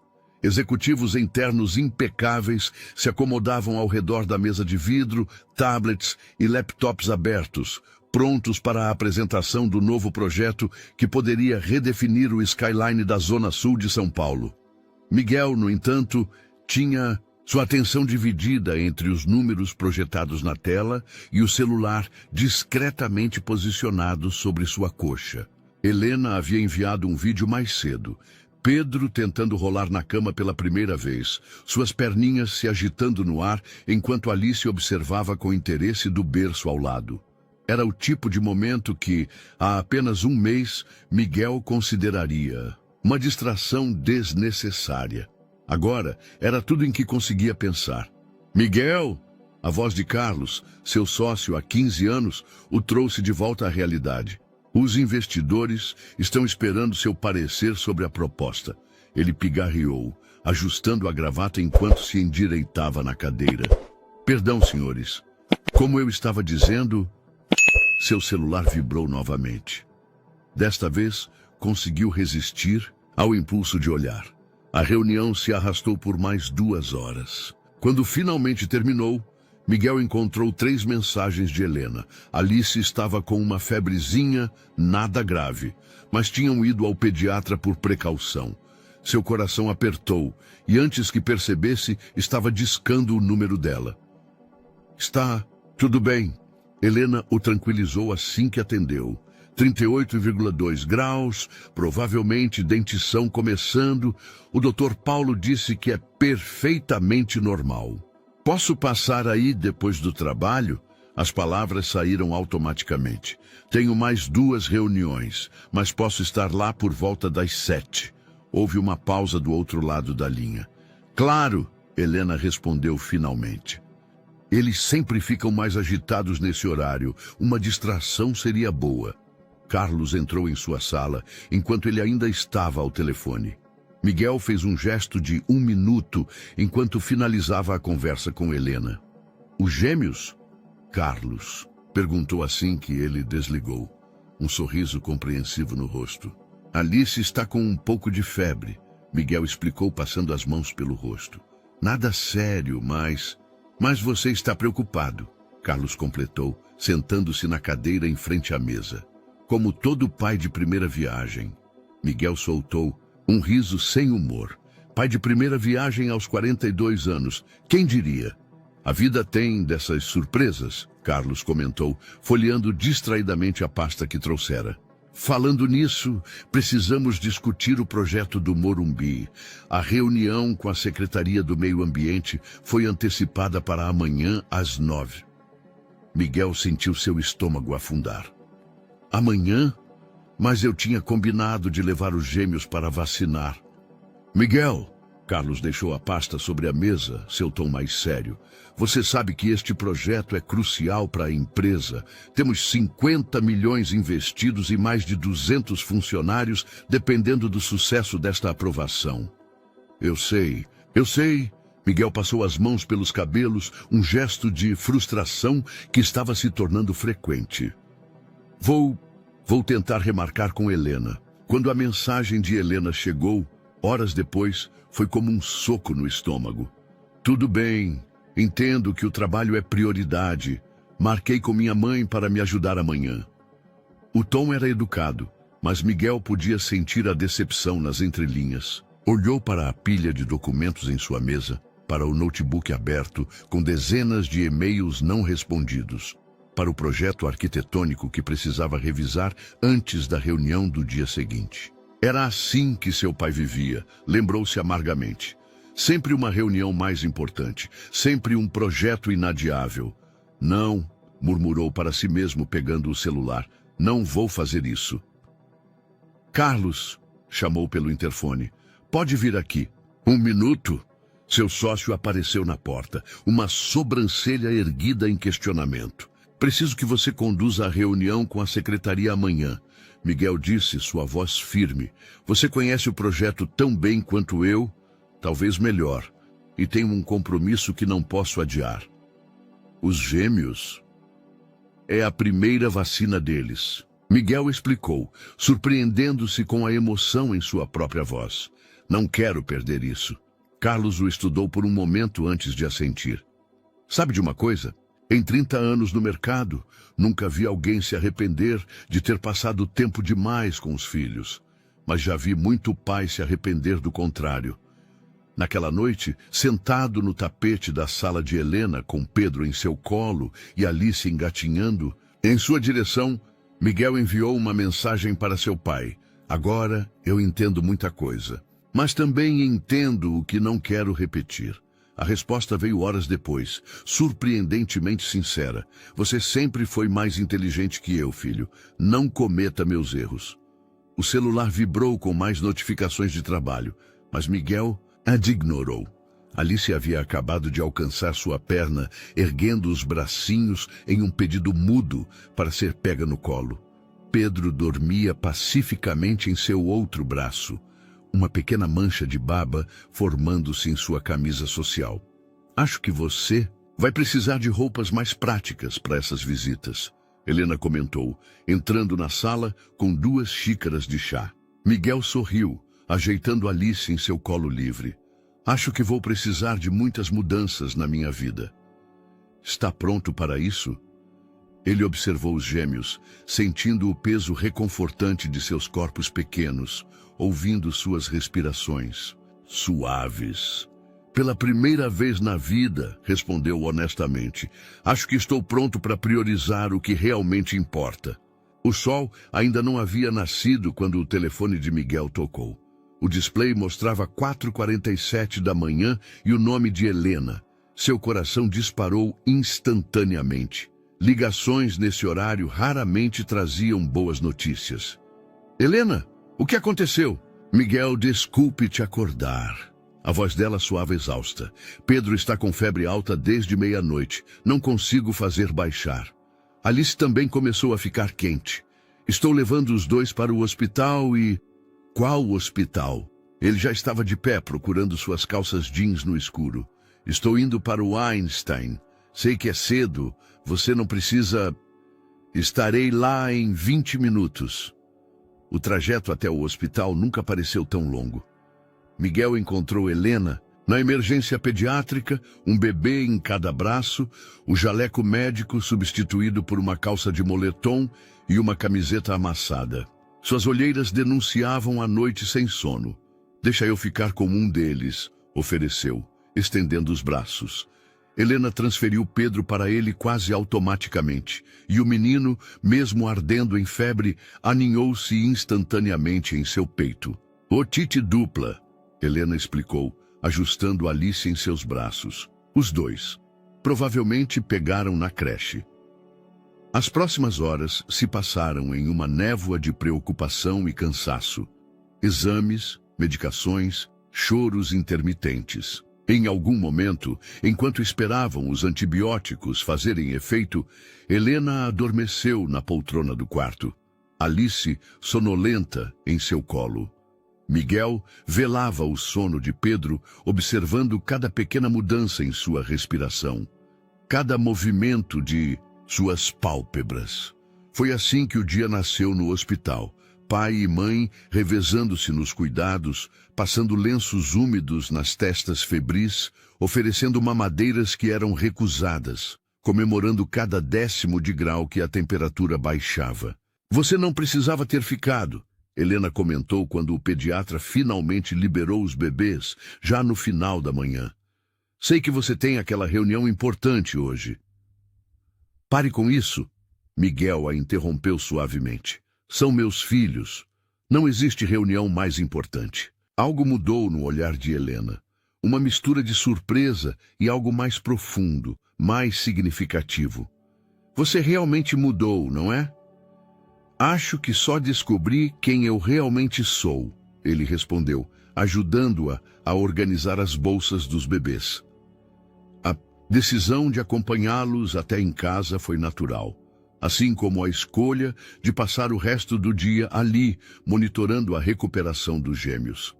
Executivos internos impecáveis se acomodavam ao redor da mesa de vidro, tablets e laptops abertos, prontos para a apresentação do novo projeto que poderia redefinir o skyline da Zona Sul de São Paulo. Miguel, no entanto, tinha sua atenção dividida entre os números projetados na tela e o celular discretamente posicionado sobre sua coxa. Helena havia enviado um vídeo mais cedo. Pedro tentando rolar na cama pela primeira vez, suas perninhas se agitando no ar enquanto Alice observava com interesse do berço ao lado. Era o tipo de momento que, há apenas um mês, Miguel consideraria uma distração desnecessária. Agora, era tudo em que conseguia pensar. Miguel! A voz de Carlos, seu sócio há 15 anos, o trouxe de volta à realidade. Os investidores estão esperando seu parecer sobre a proposta. Ele pigarreou, ajustando a gravata enquanto se endireitava na cadeira. Perdão, senhores. Como eu estava dizendo, seu celular vibrou novamente. Desta vez, conseguiu resistir ao impulso de olhar. A reunião se arrastou por mais 2 horas. Quando finalmente terminou, Miguel encontrou 3 mensagens de Helena. Alice estava com uma febrezinha, nada grave, mas tinham ido ao pediatra por precaução. Seu coração apertou e antes que percebesse, estava discando o número dela. Está tudo bem. Helena o tranquilizou assim que atendeu. 38,2 graus, provavelmente dentição começando. O Dr. Paulo disse que é perfeitamente normal. Posso passar aí depois do trabalho? As palavras saíram automaticamente. Tenho mais 2 reuniões, mas posso estar lá por volta das 7. Houve uma pausa do outro lado da linha. Claro, Helena respondeu finalmente. Eles sempre ficam mais agitados nesse horário. Uma distração seria boa. Carlos entrou em sua sala, enquanto ele ainda estava ao telefone. Miguel fez um gesto de 1 minuto, enquanto finalizava a conversa com Helena. Os gêmeos? Carlos perguntou assim que ele desligou, um sorriso compreensivo no rosto. Alice está com um pouco de febre, Miguel explicou passando as mãos pelo rosto. Nada sério, mas você está preocupado, Carlos completou, sentando-se na cadeira em frente à mesa. Como todo pai de primeira viagem, Miguel soltou um riso sem humor. Pai de primeira viagem aos 42 anos, quem diria? A vida tem dessas surpresas, Carlos comentou, folheando distraidamente a pasta que trouxera. Falando nisso, precisamos discutir o projeto do Morumbi. A reunião com a Secretaria do Meio Ambiente foi antecipada para amanhã às 9. Miguel sentiu seu estômago afundar. Amanhã? Mas eu tinha combinado de levar os gêmeos para vacinar. Miguel, Carlos deixou a pasta sobre a mesa, seu tom mais sério. Você sabe que este projeto é crucial para a empresa. Temos 50 milhões investidos e mais de 200 funcionários dependendo do sucesso desta aprovação. Eu sei. Miguel passou as mãos pelos cabelos, um gesto de frustração que estava se tornando frequente. Vou tentar remarcar com Helena. Quando a mensagem de Helena chegou, horas depois, foi como um soco no estômago. Tudo bem, entendo que o trabalho é prioridade. Marquei com minha mãe para me ajudar amanhã. O tom era educado, mas Miguel podia sentir a decepção nas entrelinhas. Olhou para a pilha de documentos em sua mesa, para o notebook aberto, com dezenas de e-mails não respondidos, para o projeto arquitetônico que precisava revisar antes da reunião do dia seguinte. Era assim que seu pai vivia, lembrou-se amargamente. Sempre uma reunião mais importante, sempre um projeto inadiável. Não, murmurou para si mesmo pegando o celular, não vou fazer isso. Carlos, chamou pelo interfone, pode vir aqui. 1 minuto? Seu sócio apareceu na porta, uma sobrancelha erguida em questionamento. Preciso que você conduza a reunião com a secretaria amanhã. Miguel disse, sua voz firme. Você conhece o projeto tão bem quanto eu, talvez melhor, e tenho um compromisso que não posso adiar. Os gêmeos? É a primeira vacina deles. Miguel explicou, surpreendendo-se com a emoção em sua própria voz. Não quero perder isso. Carlos o estudou por um momento antes de assentir. Sabe de uma coisa? Em 30 anos no mercado, nunca vi alguém se arrepender de ter passado tempo demais com os filhos. Mas já vi muito pai se arrepender do contrário. Naquela noite, sentado no tapete da sala de Helena, com Pedro em seu colo e Alice engatinhando, em sua direção, Miguel enviou uma mensagem para seu pai. Agora eu entendo muita coisa, mas também entendo o que não quero repetir. A resposta veio horas depois, surpreendentemente sincera. Você sempre foi mais inteligente que eu, filho. Não cometa meus erros. O celular vibrou com mais notificações de trabalho, mas Miguel a ignorou. Alice havia acabado de alcançar sua perna, erguendo os bracinhos em um pedido mudo para ser pega no colo. Pedro dormia pacificamente em seu outro braço, uma pequena mancha de baba formando-se em sua camisa social. Acho que você vai precisar de roupas mais práticas para essas visitas, Helena comentou, entrando na sala com 2 xícaras de chá. Miguel sorriu, ajeitando Alice em seu colo livre. Acho que vou precisar de muitas mudanças na minha vida. Está pronto para isso? Ele observou os gêmeos, sentindo o peso reconfortante de seus corpos pequenos, ouvindo suas respirações suaves. Pela primeira vez na vida, respondeu honestamente, acho que estou pronto para priorizar o que realmente importa. O sol ainda não havia nascido quando o telefone de Miguel tocou. O display mostrava 4h47 da manhã e o nome de Helena. Seu coração disparou instantaneamente. Ligações nesse horário raramente traziam boas notícias. Helena, o que aconteceu? Miguel, desculpe te acordar. A voz dela soava exausta. Pedro está com febre alta desde meia-noite. Não consigo fazer baixar. Alice também começou a ficar quente. Estou levando os 2 para o hospital e... Qual hospital? Ele já estava de pé procurando suas calças jeans no escuro. Estou indo para o Einstein. Sei que é cedo. Você não precisa... Estarei lá em 20 minutos. O trajeto até o hospital nunca pareceu tão longo. Miguel encontrou Helena na emergência pediátrica, um bebê em cada braço, o jaleco médico substituído por uma calça de moletom e uma camiseta amassada. Suas olheiras denunciavam a noite sem sono. Deixa eu ficar com um deles, ofereceu, estendendo os braços. Helena transferiu Pedro para ele quase automaticamente, e o menino, mesmo ardendo em febre, aninhou-se instantaneamente em seu peito. Otite dupla, Helena explicou, ajustando Alice em seus braços. Os dois provavelmente pegaram na creche. As próximas horas se passaram em uma névoa de preocupação e cansaço. Exames, medicações, choros intermitentes. Em algum momento, enquanto esperavam os antibióticos fazerem efeito, Helena adormeceu na poltrona do quarto. Alice, sonolenta, em seu colo. Miguel velava o sono de Pedro, observando cada pequena mudança em sua respiração, cada movimento de suas pálpebras. Foi assim que o dia nasceu no hospital. Pai e mãe revezando-se nos cuidados, passando lenços úmidos nas testas febris, oferecendo mamadeiras que eram recusadas, comemorando cada 10º de grau que a temperatura baixava. Você não precisava ter ficado, Helena comentou quando o pediatra finalmente liberou os bebês, já no final da manhã. Sei que você tem aquela reunião importante hoje. Pare com isso, Miguel a interrompeu suavemente. São meus filhos. Não existe reunião mais importante. Algo mudou no olhar de Helena. Uma mistura de surpresa e algo mais profundo, mais significativo. Você realmente mudou, não é? Acho que só descobri quem eu realmente sou, ele respondeu, ajudando-a a organizar as bolsas dos bebês. A decisão de acompanhá-los até em casa foi natural. Assim como a escolha de passar o resto do dia ali, monitorando a recuperação dos gêmeos.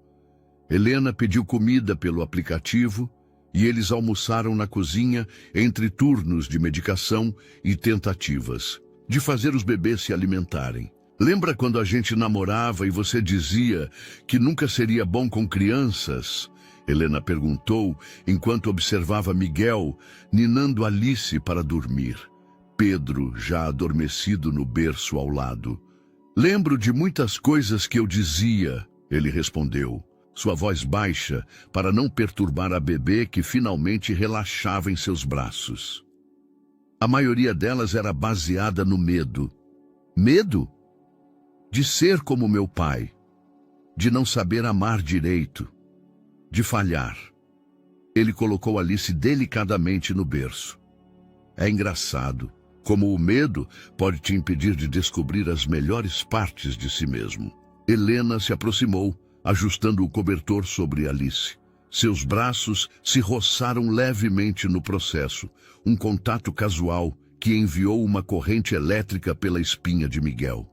Helena pediu comida pelo aplicativo e eles almoçaram na cozinha entre turnos de medicação e tentativas de fazer os bebês se alimentarem. Lembra quando a gente namorava e você dizia que nunca seria bom com crianças? Helena perguntou enquanto observava Miguel ninando Alice para dormir. Pedro, já adormecido no berço ao lado. Lembro de muitas coisas que eu dizia, ele respondeu, sua voz baixa para não perturbar a bebê que finalmente relaxava em seus braços. A maioria delas era baseada no medo. Medo? De ser como meu pai, de não saber amar direito, de falhar. Ele colocou Alice delicadamente no berço. É engraçado como o medo pode te impedir de descobrir as melhores partes de si mesmo. Helena se aproximou, ajustando o cobertor sobre Alice. Seus braços se roçaram levemente no processo, um contato casual que enviou uma corrente elétrica pela espinha de Miguel.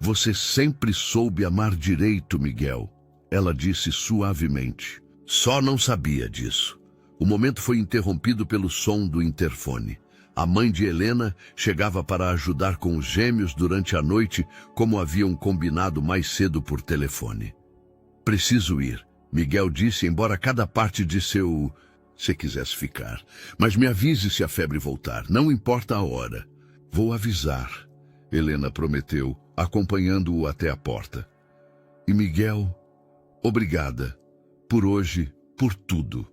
Você sempre soube amar direito, Miguel, ela disse suavemente. Só não sabia disso. O momento foi interrompido pelo som do interfone. A mãe de Helena chegava para ajudar com os gêmeos durante a noite, como haviam combinado mais cedo por telefone. Preciso ir, Miguel disse, embora cada parte de seu... se quisesse ficar. Mas me avise se a febre voltar, não importa a hora. Vou avisar, Helena prometeu, acompanhando-o até a porta. E Miguel, obrigada, por hoje, por tudo.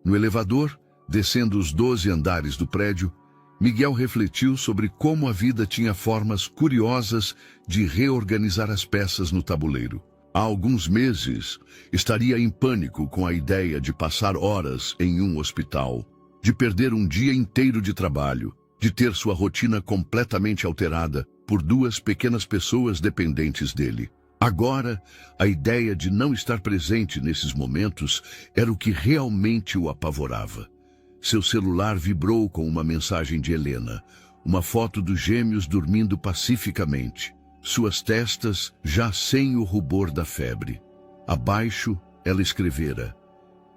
No elevador, descendo os 12 andares do prédio, Miguel refletiu sobre como a vida tinha formas curiosas de reorganizar as peças no tabuleiro. Há alguns meses, estaria em pânico com a ideia de passar horas em um hospital, de perder um dia inteiro de trabalho, de ter sua rotina completamente alterada por 2 pequenas pessoas dependentes dele. Agora, a ideia de não estar presente nesses momentos era o que realmente o apavorava. Seu celular vibrou com uma mensagem de Helena, uma foto dos gêmeos dormindo pacificamente, suas testas já sem o rubor da febre. Abaixo, ela escrevera: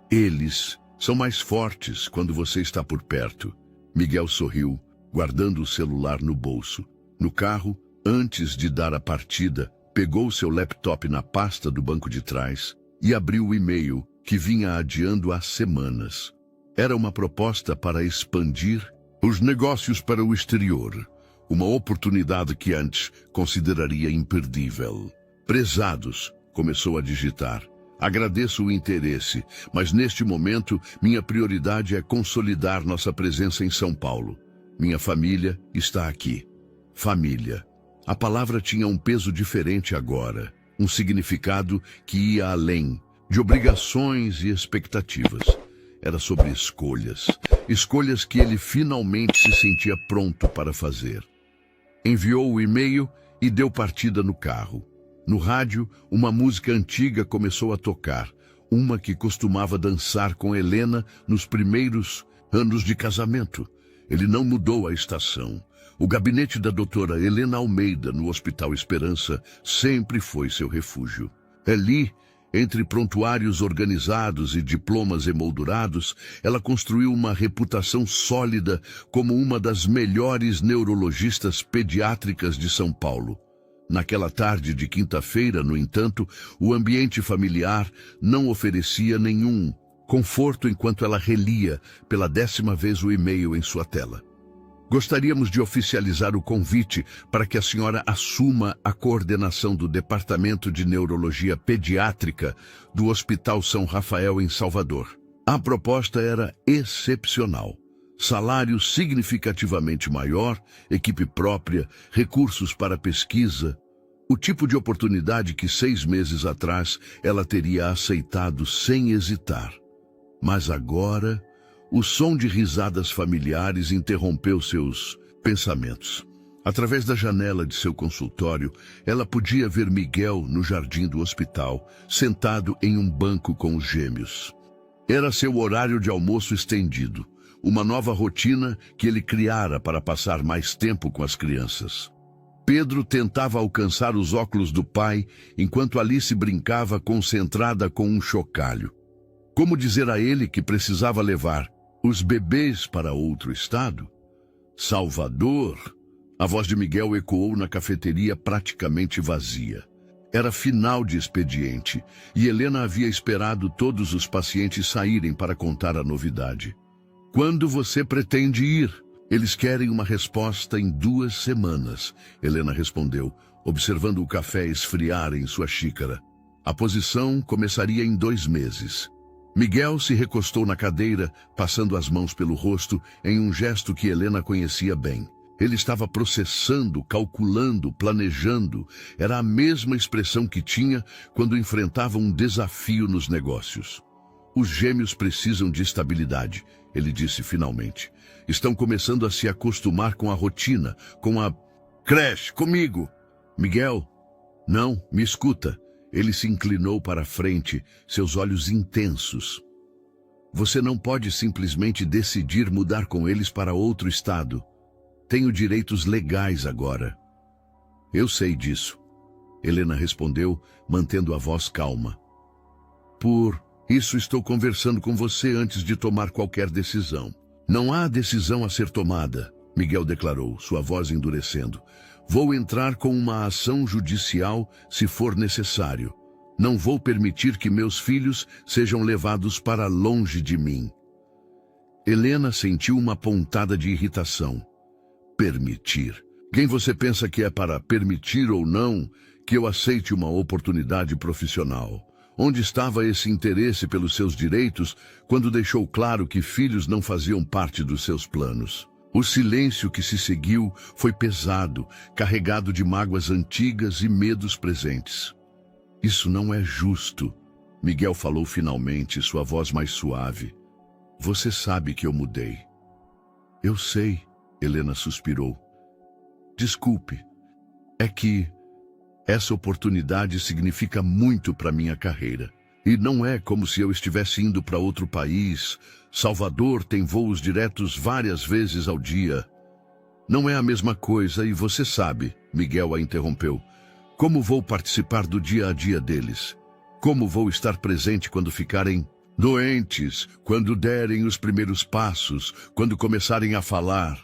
eles são mais fortes quando você está por perto. Miguel sorriu, guardando o celular no bolso. No carro, antes de dar a partida, pegou seu laptop na pasta do banco de trás e abriu o e-mail que vinha adiando há semanas. Era uma proposta para expandir os negócios para o exterior, uma oportunidade que antes consideraria imperdível. Prezados, começou a digitar. Agradeço o interesse, mas neste momento minha prioridade é consolidar nossa presença em São Paulo. Minha família está aqui. Família. A palavra tinha um peso diferente agora, um significado que ia além de obrigações e expectativas. Era sobre escolhas, escolhas que ele finalmente se sentia pronto para fazer. Enviou o e-mail e deu partida no carro. No rádio, uma música antiga começou a tocar, uma que costumava dançar com Helena nos primeiros anos de casamento. Ele não mudou a estação. O gabinete da doutora Helena Almeida, no Hospital Esperança, sempre foi seu refúgio. Ali, entre prontuários organizados e diplomas emoldurados, ela construiu uma reputação sólida como uma das melhores neurologistas pediátricas de São Paulo. Naquela tarde de quinta-feira, no entanto, o ambiente familiar não oferecia nenhum conforto enquanto ela relia pela 10ª vez o e-mail em sua tela. Gostaríamos de oficializar o convite para que a senhora assuma a coordenação do Departamento de Neurologia Pediátrica do Hospital São Rafael, em Salvador. A proposta era excepcional. Salário significativamente maior, equipe própria, recursos para pesquisa. O tipo de oportunidade que 6 meses atrás ela teria aceitado sem hesitar. Mas agora, o som de risadas familiares interrompeu seus pensamentos. Através da janela de seu consultório, ela podia ver Miguel no jardim do hospital, sentado em um banco com os gêmeos. Era seu horário de almoço estendido, uma nova rotina que ele criara para passar mais tempo com as crianças. Pedro tentava alcançar os óculos do pai, enquanto Alice brincava concentrada com um chocalho. Como dizer a ele que precisava levar os bebês para outro estado? Salvador! A voz de Miguel ecoou na cafeteria praticamente vazia. Era final de expediente, e Helena havia esperado todos os pacientes saírem para contar a novidade. Quando você pretende ir? Eles querem uma resposta em 2 semanas, Helena respondeu, observando o café esfriar em sua xícara. A posição começaria em 2 meses. Miguel se recostou na cadeira, passando as mãos pelo rosto em um gesto que Helena conhecia bem. Ele estava processando, calculando, planejando. Era a mesma expressão que tinha quando enfrentava um desafio nos negócios. Os gêmeos precisam de estabilidade, ele disse finalmente. Estão começando a se acostumar com a rotina, com a creche, comigo. Miguel, não, me escuta. Ele se inclinou para a frente, seus olhos intensos. Você não pode simplesmente decidir mudar com eles para outro estado. Tenho direitos legais agora. Eu sei disso, Helena respondeu, mantendo a voz calma. Por isso estou conversando com você antes de tomar qualquer decisão. Não há decisão a ser tomada, Miguel declarou, sua voz endurecendo. Vou entrar com uma ação judicial se for necessário. Não vou permitir que meus filhos sejam levados para longe de mim. Helena sentiu uma pontada de irritação. Permitir? Quem você pensa que é para permitir ou não que eu aceite uma oportunidade profissional? Onde estava esse interesse pelos seus direitos quando deixou claro que filhos não faziam parte dos seus planos? O silêncio que se seguiu foi pesado, carregado de mágoas antigas e medos presentes. Isso não é justo, Miguel falou finalmente, sua voz mais suave. Você sabe que eu mudei. Eu sei, Helena suspirou. Desculpe, é que essa oportunidade significa muito para minha carreira. E não é como se eu estivesse indo para outro país. Salvador tem voos diretos várias vezes ao dia. Não é a mesma coisa e você sabe, Miguel a interrompeu. Como vou participar do dia a dia deles? Como vou estar presente quando ficarem doentes, quando derem os primeiros passos, quando começarem a falar?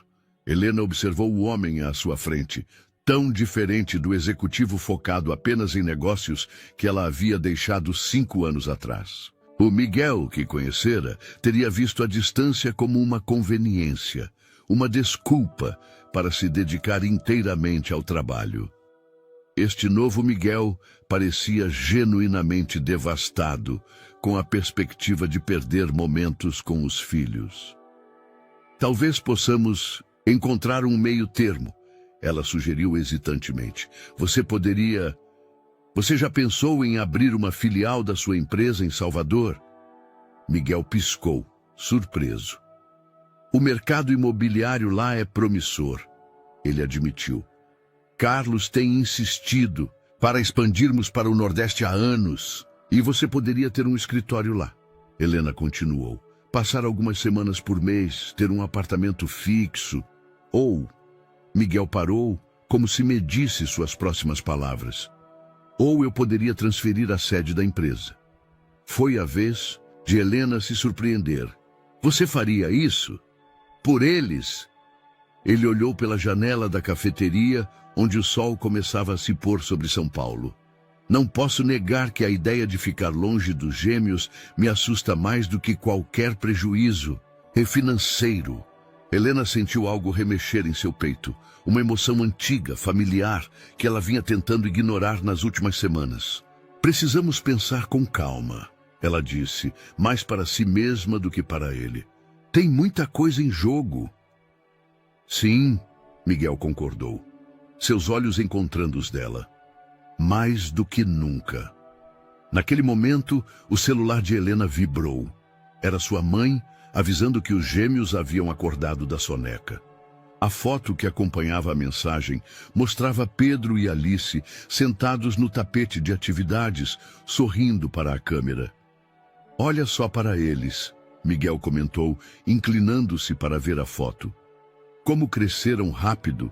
Helena observou o homem à sua frente, tão diferente do executivo focado apenas em negócios que ela havia deixado 5 anos atrás. O Miguel, que conhecera, teria visto a distância como uma conveniência, uma desculpa para se dedicar inteiramente ao trabalho. Este novo Miguel parecia genuinamente devastado, com a perspectiva de perder momentos com os filhos. Talvez possamos encontrar um meio termo, ela sugeriu hesitantemente. Você já pensou em abrir uma filial da sua empresa em Salvador? Miguel piscou, surpreso. O mercado imobiliário lá é promissor, ele admitiu. Carlos tem insistido para expandirmos para o Nordeste há anos, e você poderia ter um escritório lá. Helena continuou. Passar algumas semanas por mês, ter um apartamento fixo. Ou, Miguel parou, como se medisse suas próximas palavras. Ou eu poderia transferir a sede da empresa. Foi a vez de Helena se surpreender. Você faria isso? Por eles? Ele olhou pela janela da cafeteria, onde o sol começava a se pôr sobre São Paulo. Não posso negar que a ideia de ficar longe dos gêmeos me assusta mais do que qualquer prejuízo financeiro. Helena sentiu algo remexer em seu peito, uma emoção antiga, familiar, que ela vinha tentando ignorar nas últimas semanas. Precisamos pensar com calma, ela disse, mais para si mesma do que para ele. Tem muita coisa em jogo. Sim, Miguel concordou, seus olhos encontrando os dela. Mais do que nunca. Naquele momento, o celular de Helena vibrou. Era sua mãe, avisando que os gêmeos haviam acordado da soneca. A foto que acompanhava a mensagem mostrava Pedro e Alice sentados no tapete de atividades, sorrindo para a câmera. Olha só para eles, Miguel comentou, inclinando-se para ver a foto. Como cresceram rápido.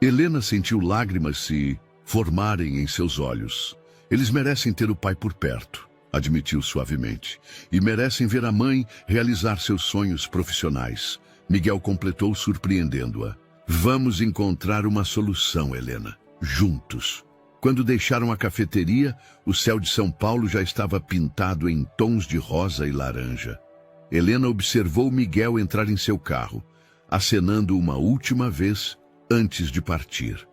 Helena sentiu lágrimas se formarem em seus olhos. Eles merecem ter o pai por perto, admitiu suavemente, e merecem ver a mãe realizar seus sonhos profissionais. Miguel completou, surpreendendo-a. Vamos encontrar uma solução, Helena, juntos. Quando deixaram a cafeteria, o céu de São Paulo já estava pintado em tons de rosa e laranja. Helena observou Miguel entrar em seu carro, acenando uma última vez antes de partir.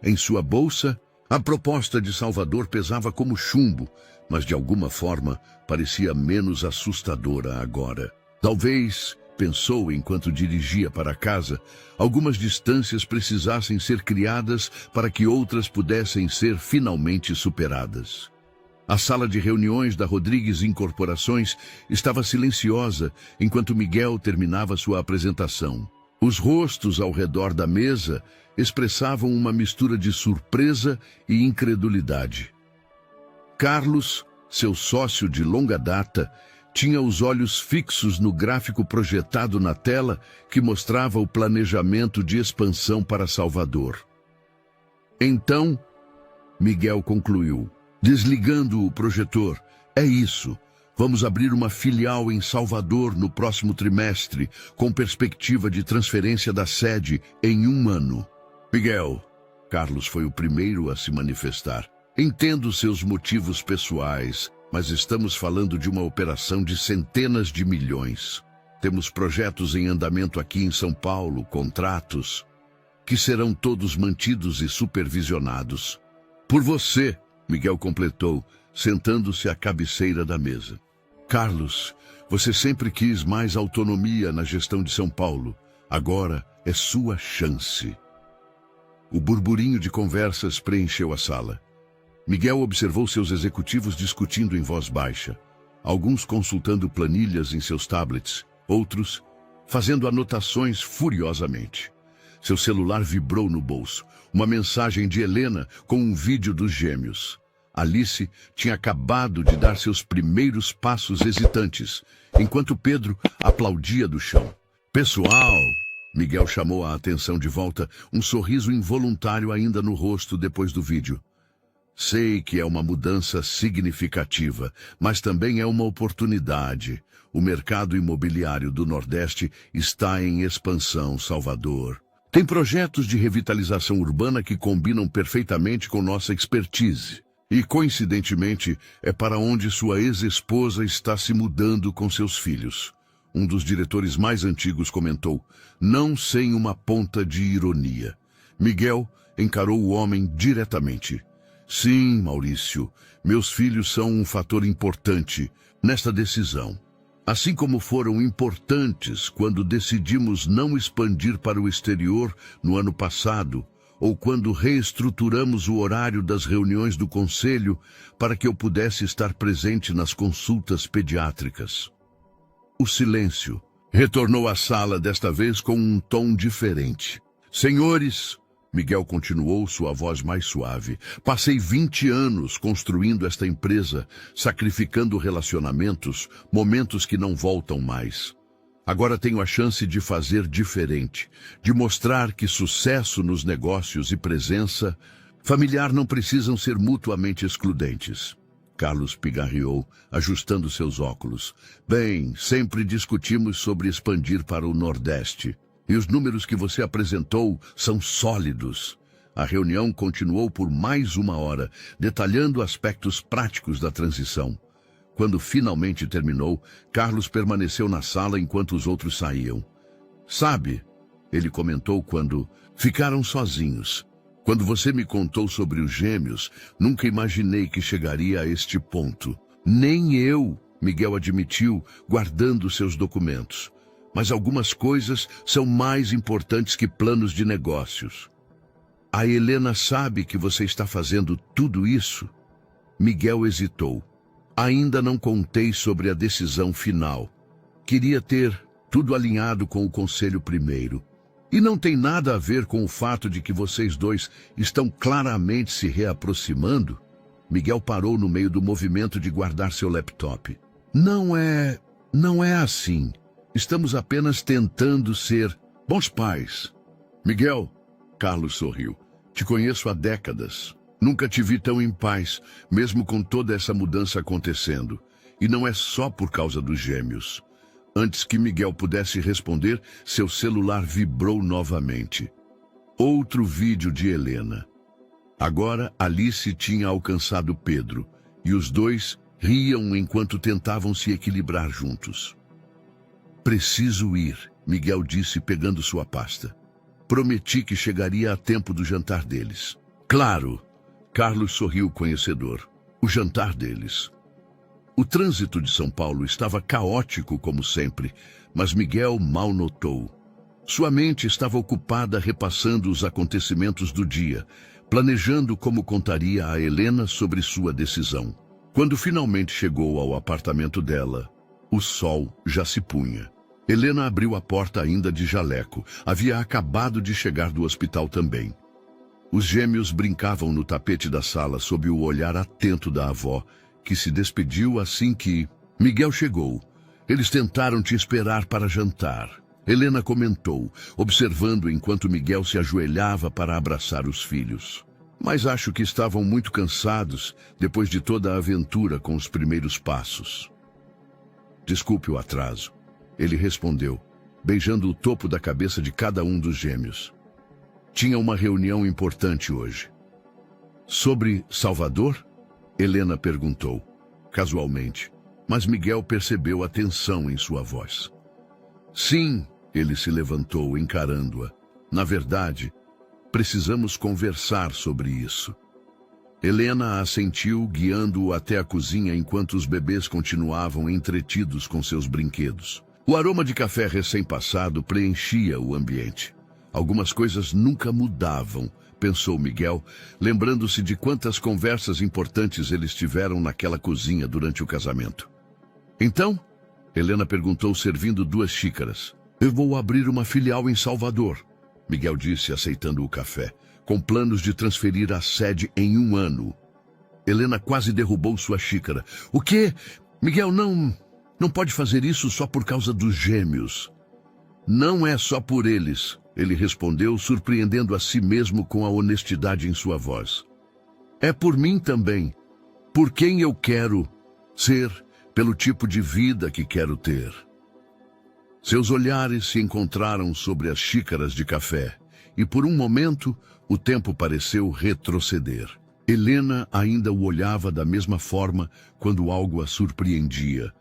Em sua bolsa, a proposta de Salvador pesava como chumbo, mas de alguma forma parecia menos assustadora agora. Talvez, pensou enquanto dirigia para casa, algumas distâncias precisassem ser criadas para que outras pudessem ser finalmente superadas. A sala de reuniões da Rodrigues Incorporações estava silenciosa enquanto Miguel terminava sua apresentação. Os rostos ao redor da mesa expressavam uma mistura de surpresa e incredulidade. Carlos, seu sócio de longa data, tinha os olhos fixos no gráfico projetado na tela que mostrava o planejamento de expansão para Salvador. Então, Miguel concluiu, desligando o projetor, é isso. Vamos abrir uma filial em Salvador no próximo trimestre, com perspectiva de transferência da sede em 1 ano. Miguel, Carlos foi o primeiro a se manifestar. Entendo seus motivos pessoais, mas estamos falando de uma operação de centenas de milhões. Temos projetos em andamento aqui em São Paulo, contratos, que serão todos mantidos e supervisionados. Por você, Miguel completou, sentando-se à cabeceira da mesa. Carlos, você sempre quis mais autonomia na gestão de São Paulo. Agora é sua chance. O burburinho de conversas preencheu a sala. Miguel observou seus executivos discutindo em voz baixa, alguns consultando planilhas em seus tablets, outros fazendo anotações furiosamente. Seu celular vibrou no bolso, uma mensagem de Helena com um vídeo dos gêmeos. Alice tinha acabado de dar seus primeiros passos hesitantes, enquanto Pedro aplaudia do chão. Pessoal! Miguel chamou a atenção de volta, um sorriso involuntário ainda no rosto depois do vídeo. Sei que é uma mudança significativa, mas também é uma oportunidade. O mercado imobiliário do Nordeste está em expansão, Salvador. Tem projetos de revitalização urbana que combinam perfeitamente com nossa expertise. E, coincidentemente, é para onde sua ex-esposa está se mudando com seus filhos. Um dos diretores mais antigos comentou, não sem uma ponta de ironia. Miguel encarou o homem diretamente. Sim, Maurício, meus filhos são um fator importante nesta decisão. Assim como foram importantes quando decidimos não expandir para o exterior no ano passado, ou quando reestruturamos o horário das reuniões do conselho para que eu pudesse estar presente nas consultas pediátricas. O silêncio retornou à sala desta vez com um tom diferente. Senhores, Miguel continuou, sua voz mais suave, passei 20 anos construindo esta empresa, sacrificando relacionamentos, momentos que não voltam mais. Agora tenho a chance de fazer diferente, de mostrar que sucesso nos negócios e presença familiar não precisam ser mutuamente excludentes. Carlos pigarreou, ajustando seus óculos. Bem, sempre discutimos sobre expandir para o Nordeste. E os números que você apresentou são sólidos. A reunião continuou por mais 1 hora, detalhando aspectos práticos da transição. Quando finalmente terminou, Carlos permaneceu na sala enquanto os outros saíam. Sabe, ele comentou quando ficaram sozinhos. Quando você me contou sobre os gêmeos, nunca imaginei que chegaria a este ponto. Nem eu, Miguel admitiu, guardando seus documentos. Mas algumas coisas são mais importantes que planos de negócios. A Helena sabe que você está fazendo tudo isso? Miguel hesitou. Ainda não contei sobre a decisão final. Queria ter tudo alinhado com o conselho primeiro. E não tem nada a ver com o fato de que vocês dois estão claramente se reaproximando? Miguel parou no meio do movimento de guardar seu laptop. Não é assim. Estamos apenas tentando ser bons pais. Miguel, Carlos sorriu. Te conheço há décadas. Nunca te vi tão em paz, mesmo com toda essa mudança acontecendo. E não é só por causa dos gêmeos. Antes que Miguel pudesse responder, seu celular vibrou novamente. Outro vídeo de Helena. Agora Alice tinha alcançado Pedro, e os dois riam enquanto tentavam se equilibrar juntos. Preciso ir, Miguel disse pegando sua pasta. Prometi que chegaria a tempo do jantar deles. Claro, Carlos sorriu conhecedor. O jantar deles. O trânsito de São Paulo estava caótico como sempre, mas Miguel mal notou. Sua mente estava ocupada repassando os acontecimentos do dia, planejando como contaria a Helena sobre sua decisão. Quando finalmente chegou ao apartamento dela, o sol já se punha. Helena abriu a porta ainda de jaleco. Havia acabado de chegar do hospital também. Os gêmeos brincavam no tapete da sala sob o olhar atento da avó, que se despediu assim que Miguel chegou. Eles tentaram te esperar para jantar. Helena comentou, observando enquanto Miguel se ajoelhava para abraçar os filhos. Mas acho que estavam muito cansados depois de toda a aventura com os primeiros passos. Desculpe o atraso. Ele respondeu, beijando o topo da cabeça de cada um dos gêmeos. Tinha uma reunião importante hoje. Sobre Salvador? Helena perguntou, casualmente, mas Miguel percebeu a tensão em sua voz. Sim, ele se levantou, encarando-a. Na verdade, precisamos conversar sobre isso. Helena assentiu, guiando-o até a cozinha enquanto os bebês continuavam entretidos com seus brinquedos. O aroma de café recém-passado preenchia o ambiente. Algumas coisas nunca mudavam, pensou Miguel, lembrando-se de quantas conversas importantes eles tiveram naquela cozinha durante o casamento. Então, Helena perguntou, servindo 2 xícaras. Eu vou abrir uma filial em Salvador, Miguel disse, aceitando o café, com planos de transferir a sede em 1 ano. Helena quase derrubou sua xícara. O quê? Miguel, não pode fazer isso só por causa dos gêmeos. Não é só por eles, ele respondeu, surpreendendo a si mesmo com a honestidade em sua voz. É por mim também, por quem eu quero ser, pelo tipo de vida que quero ter. Seus olhares se encontraram sobre as xícaras de café, e por um momento o tempo pareceu retroceder. Helena ainda o olhava da mesma forma quando algo a surpreendia.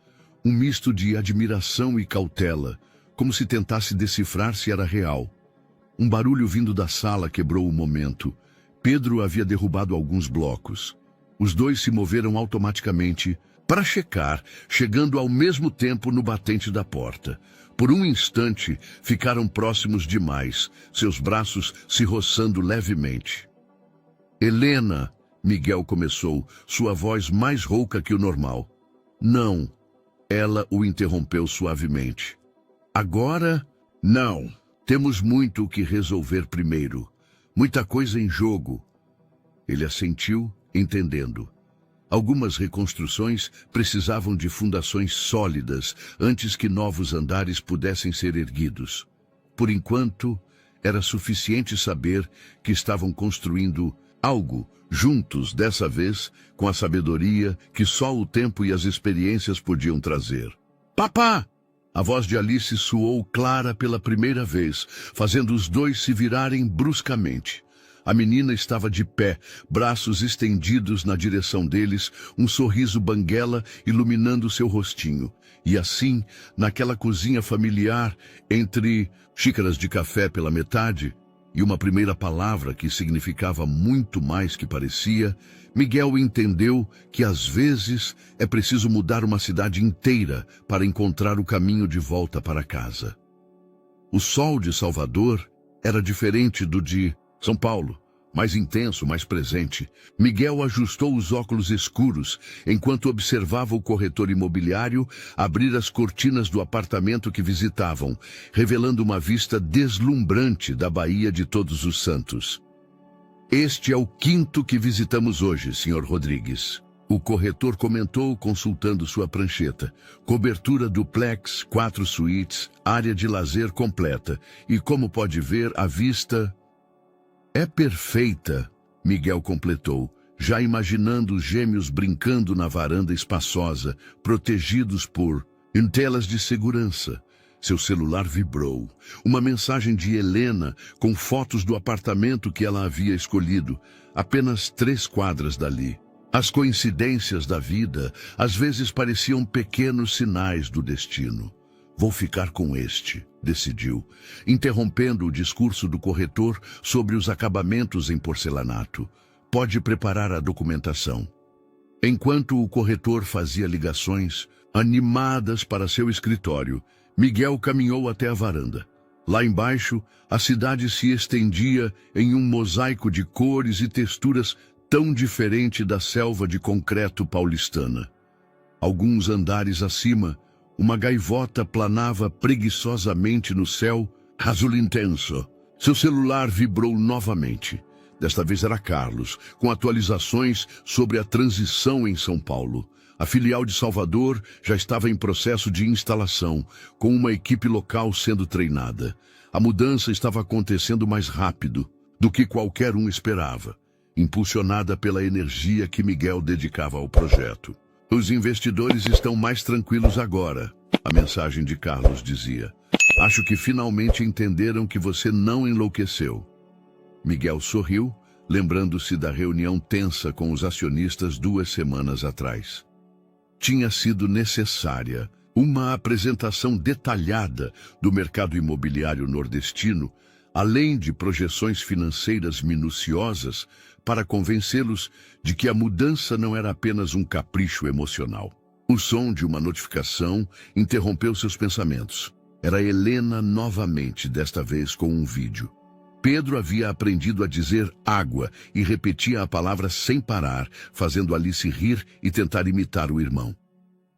Um misto de admiração e cautela, como se tentasse decifrar se era real. Um barulho vindo da sala quebrou o momento. Pedro havia derrubado alguns blocos. Os dois se moveram automaticamente para checar, chegando ao mesmo tempo no batente da porta. Por um instante, ficaram próximos demais, seus braços se roçando levemente. Helena, Miguel começou, sua voz mais rouca que o normal. Não, ela o interrompeu suavemente. Agora, não. Temos muito o que resolver primeiro. Muita coisa em jogo. Ele assentiu, entendendo. Algumas reconstruções precisavam de fundações sólidas antes que novos andares pudessem ser erguidos. Por enquanto, era suficiente saber que estavam construindo algo juntos, dessa vez, com a sabedoria que só o tempo e as experiências podiam trazer. Papá! A voz de Alice soou clara pela primeira vez, fazendo os dois se virarem bruscamente. A menina estava de pé, braços estendidos na direção deles, um sorriso banguela iluminando seu rostinho. E assim, naquela cozinha familiar, entre xícaras de café pela metade e uma primeira palavra que significava muito mais que parecia, Miguel entendeu que às vezes é preciso mudar uma cidade inteira para encontrar o caminho de volta para casa. O sol de Salvador era diferente do de São Paulo, mais intenso, mais presente. Miguel ajustou os óculos escuros enquanto observava o corretor imobiliário abrir as cortinas do apartamento que visitavam, revelando uma vista deslumbrante da Baía de Todos os Santos. Este é o quinto que visitamos hoje, Sr. Rodrigues. O corretor comentou, consultando sua prancheta. Cobertura duplex, 4 suítes, área de lazer completa. E como pode ver, a vista é perfeita, Miguel completou, já imaginando os gêmeos brincando na varanda espaçosa, protegidos por telas de segurança. Seu celular vibrou. Uma mensagem de Helena com fotos do apartamento que ela havia escolhido, apenas 3 quadras dali. As coincidências da vida às vezes pareciam pequenos sinais do destino. Vou ficar com este, decidiu, interrompendo o discurso do corretor sobre os acabamentos em porcelanato. Pode preparar a documentação. Enquanto o corretor fazia ligações animadas para seu escritório, Miguel caminhou até a varanda. Lá embaixo, a cidade se estendia em um mosaico de cores e texturas tão diferente da selva de concreto paulistana. Alguns andares acima, uma gaivota planava preguiçosamente no céu azul intenso. Seu celular vibrou novamente. Desta vez era Carlos, com atualizações sobre a transição em São Paulo. A filial de Salvador já estava em processo de instalação, com uma equipe local sendo treinada. A mudança estava acontecendo mais rápido do que qualquer um esperava, impulsionada pela energia que Miguel dedicava ao projeto. Os investidores estão mais tranquilos agora, a mensagem de Carlos dizia. Acho que finalmente entenderam que você não enlouqueceu. Miguel sorriu, lembrando-se da reunião tensa com os acionistas 2 semanas atrás. Tinha sido necessária uma apresentação detalhada do mercado imobiliário nordestino, além de projeções financeiras minuciosas, para convencê-los de que a mudança não era apenas um capricho emocional. O som de uma notificação interrompeu seus pensamentos. Era Helena novamente, desta vez com um vídeo. Pedro havia aprendido a dizer água e repetia a palavra sem parar, fazendo Alice rir e tentar imitar o irmão.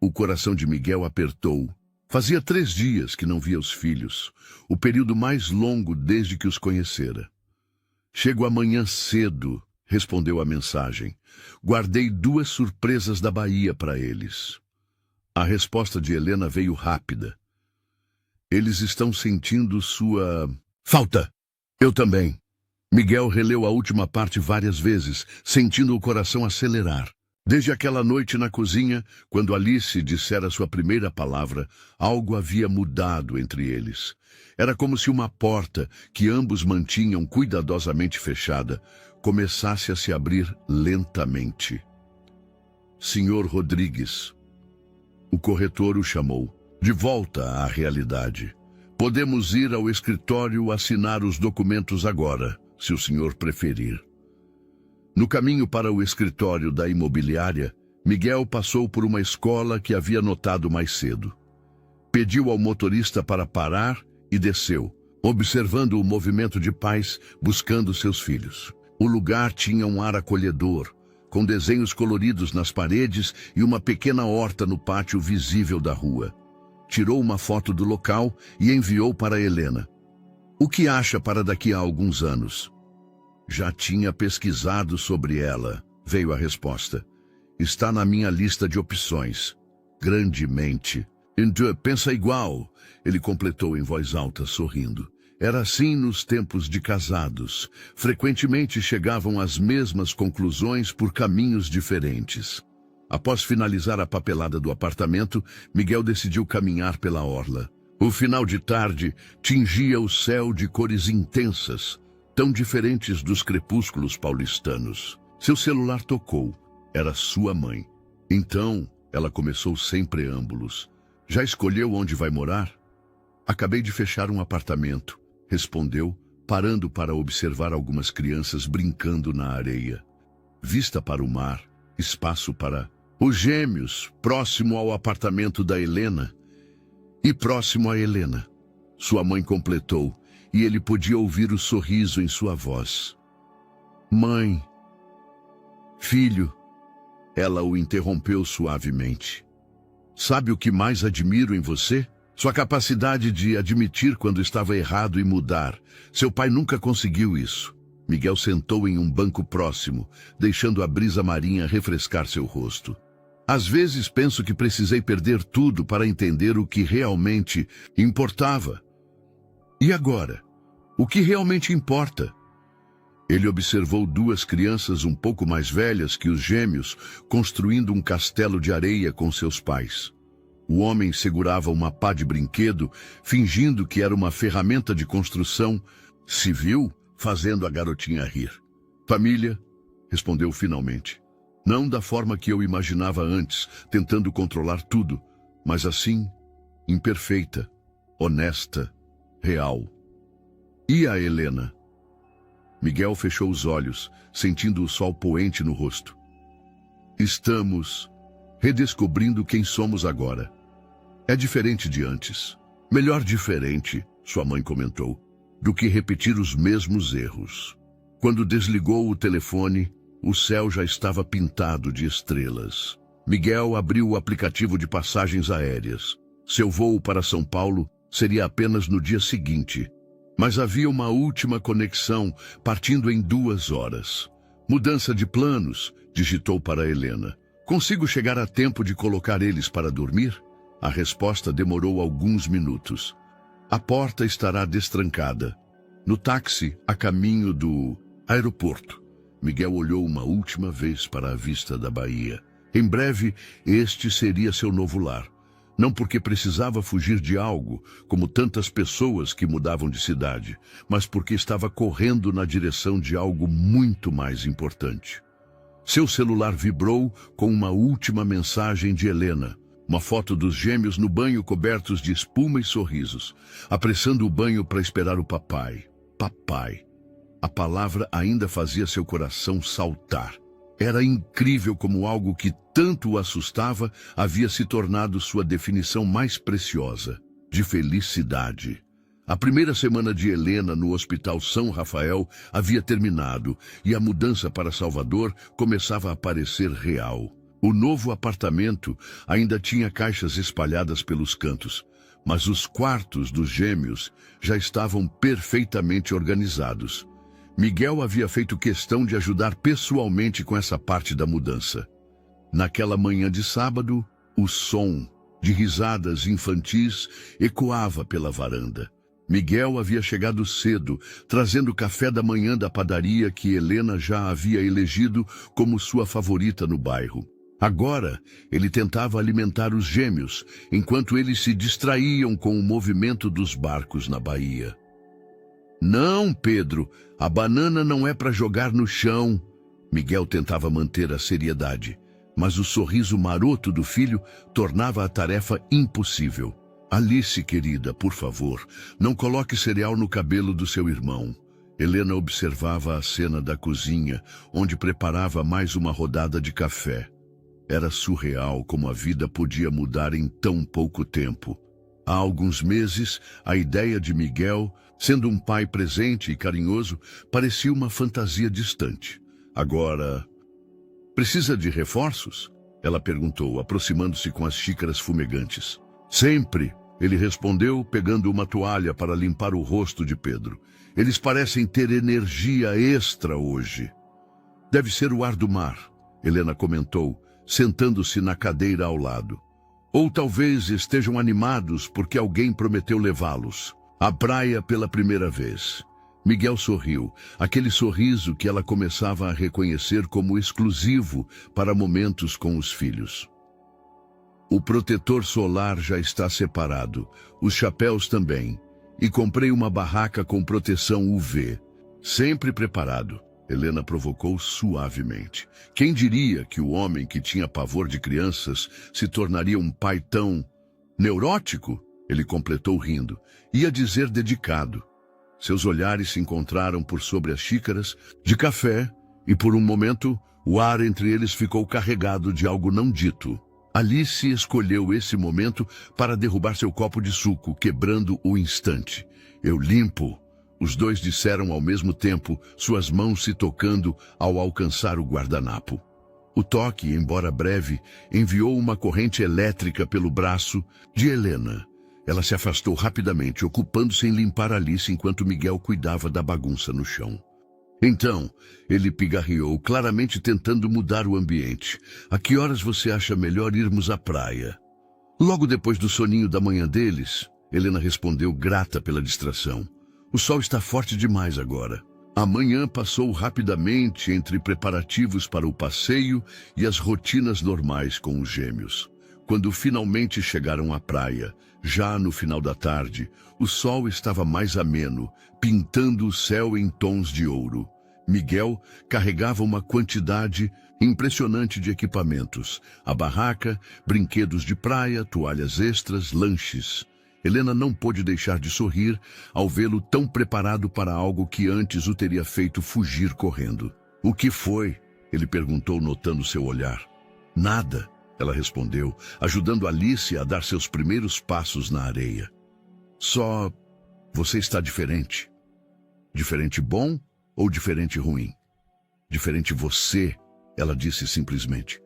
O coração de Miguel apertou. Fazia 3 dias que não via os filhos, o período mais longo desde que os conhecera. Chego amanhã cedo, respondeu a mensagem. Guardei 2 surpresas da Bahia para eles. A resposta de Helena veio rápida. Eles estão sentindo sua falta. Eu também. Miguel releu a última parte várias vezes, sentindo o coração acelerar. Desde aquela noite na cozinha, quando Alice dissera sua primeira palavra, algo havia mudado entre eles. Era como se uma porta, que ambos mantinham cuidadosamente fechada, começasse a se abrir lentamente. Senhor Rodrigues. O corretor o chamou. De volta à realidade. Podemos ir ao escritório assinar os documentos agora, se o senhor preferir. No caminho para o escritório da imobiliária, Miguel passou por uma escola que havia notado mais cedo. Pediu ao motorista para parar e desceu, observando o movimento de pais buscando seus filhos. O lugar tinha um ar acolhedor, com desenhos coloridos nas paredes e uma pequena horta no pátio visível da rua. Tirou uma foto do local e enviou para Helena. O que acha para daqui a alguns anos? Já tinha pesquisado sobre ela, veio a resposta. Está na minha lista de opções. Grandemente. Então, pensa igual, ele completou em voz alta, sorrindo. Era assim nos tempos de casados. Frequentemente chegavam às mesmas conclusões por caminhos diferentes. Após finalizar a papelada do apartamento, Miguel decidiu caminhar pela orla. O final de tarde tingia o céu de cores intensas, tão diferentes dos crepúsculos paulistanos. Seu celular tocou. Era sua mãe. Então, ela começou sem preâmbulos. Já escolheu onde vai morar? Acabei de fechar um apartamento, respondeu, parando para observar algumas crianças brincando na areia. Vista para o mar, espaço para os gêmeos, próximo ao apartamento da Helena. E próximo a Helena. Sua mãe completou, e ele podia ouvir o sorriso em sua voz. Mãe, filho, ela o interrompeu suavemente. Sabe o que mais admiro em você? Sua capacidade de admitir quando estava errado e mudar. Seu pai nunca conseguiu isso. Miguel sentou em um banco próximo, deixando a brisa marinha refrescar seu rosto. Às vezes penso que precisei perder tudo para entender o que realmente importava. E agora? O que realmente importa? Ele observou duas crianças um pouco mais velhas que os gêmeos, construindo um castelo de areia com seus pais. O homem segurava uma pá de brinquedo, fingindo que era uma ferramenta de construção. Se viu, fazendo a garotinha rir. Família, respondeu finalmente. Não da forma que eu imaginava antes, tentando controlar tudo, mas assim, imperfeita, honesta, real. E a Helena? Miguel fechou os olhos, sentindo o sol poente no rosto. Estamos redescobrindo quem somos agora. É diferente de antes. Melhor diferente, sua mãe comentou, do que repetir os mesmos erros. Quando desligou o telefone, o céu já estava pintado de estrelas. Miguel abriu o aplicativo de passagens aéreas. Seu voo para São Paulo seria apenas no dia seguinte. Mas havia uma última conexão, partindo em 2 horas. Mudança de planos, digitou para Helena. Consigo chegar a tempo de colocar eles para dormir? A resposta demorou alguns minutos. A porta estará destrancada. No táxi, a caminho do aeroporto. Miguel olhou uma última vez para a vista da Bahia. Em breve, este seria seu novo lar. Não porque precisava fugir de algo, como tantas pessoas que mudavam de cidade, mas porque estava correndo na direção de algo muito mais importante. Seu celular vibrou com uma última mensagem de Helena. Uma foto dos gêmeos no banho cobertos de espuma e sorrisos, apressando o banho para esperar o papai. Papai. A palavra ainda fazia seu coração saltar. Era incrível como algo que tanto o assustava havia se tornado sua definição mais preciosa, de felicidade. A primeira semana de Helena no Hospital São Rafael havia terminado e a mudança para Salvador começava a parecer real. O novo apartamento ainda tinha caixas espalhadas pelos cantos, mas os quartos dos gêmeos já estavam perfeitamente organizados. Miguel havia feito questão de ajudar pessoalmente com essa parte da mudança. Naquela manhã de sábado, o som de risadas infantis ecoava pela varanda. Miguel havia chegado cedo, trazendo o café da manhã da padaria que Helena já havia elegido como sua favorita no bairro. Agora, ele tentava alimentar os gêmeos, enquanto eles se distraíam com o movimento dos barcos na baía. Não, Pedro, a banana não é para jogar no chão. Miguel tentava manter a seriedade, mas o sorriso maroto do filho tornava a tarefa impossível. Alice, querida, por favor, não coloque cereal no cabelo do seu irmão. Helena observava a cena da cozinha, onde preparava mais uma rodada de café. Era surreal como a vida podia mudar em tão pouco tempo. Há alguns meses, a ideia de Miguel, sendo um pai presente e carinhoso, parecia uma fantasia distante. Agora, precisa de reforços? Ela perguntou, aproximando-se com as xícaras fumegantes. Sempre, ele respondeu, pegando uma toalha para limpar o rosto de Pedro. Eles parecem ter energia extra hoje. Deve ser o ar do mar, Helena comentou, sentando-se na cadeira ao lado. Ou talvez estejam animados porque alguém prometeu levá-los à praia pela primeira vez. Miguel sorriu, aquele sorriso que ela começava a reconhecer como exclusivo para momentos com os filhos. O protetor solar já está separado, os chapéus também, e comprei uma barraca com proteção UV. Sempre preparado, Helena provocou suavemente. Quem diria que o homem que tinha pavor de crianças se tornaria um pai tão neurótico? Ele completou rindo. Ia dizer dedicado. Seus olhares se encontraram por sobre as xícaras de café e, por um momento, o ar entre eles ficou carregado de algo não dito. Alice escolheu esse momento para derrubar seu copo de suco, quebrando o instante. Eu limpo, os dois disseram ao mesmo tempo, suas mãos se tocando ao alcançar o guardanapo. O toque, embora breve, enviou uma corrente elétrica pelo braço de Helena. Ela se afastou rapidamente, ocupando-se em limpar Alice enquanto Miguel cuidava da bagunça no chão. Então, ele pigarreou, claramente tentando mudar o ambiente. A que horas você acha melhor irmos à praia? Logo depois do soninho da manhã deles, Helena respondeu, grata pela distração. O sol está forte demais agora. A manhã passou rapidamente entre preparativos para o passeio e as rotinas normais com os gêmeos. Quando finalmente chegaram à praia, já no final da tarde, o sol estava mais ameno, pintando o céu em tons de ouro. Miguel carregava uma quantidade impressionante de equipamentos. A barraca, brinquedos de praia, toalhas extras, lanches. Helena não pôde deixar de sorrir ao vê-lo tão preparado para algo que antes o teria feito fugir correndo. O que foi? Ele perguntou, notando seu olhar. Nada. Ela respondeu, ajudando Alice a dar seus primeiros passos na areia. Só você está diferente. Diferente bom ou diferente ruim? Diferente você, ela disse simplesmente.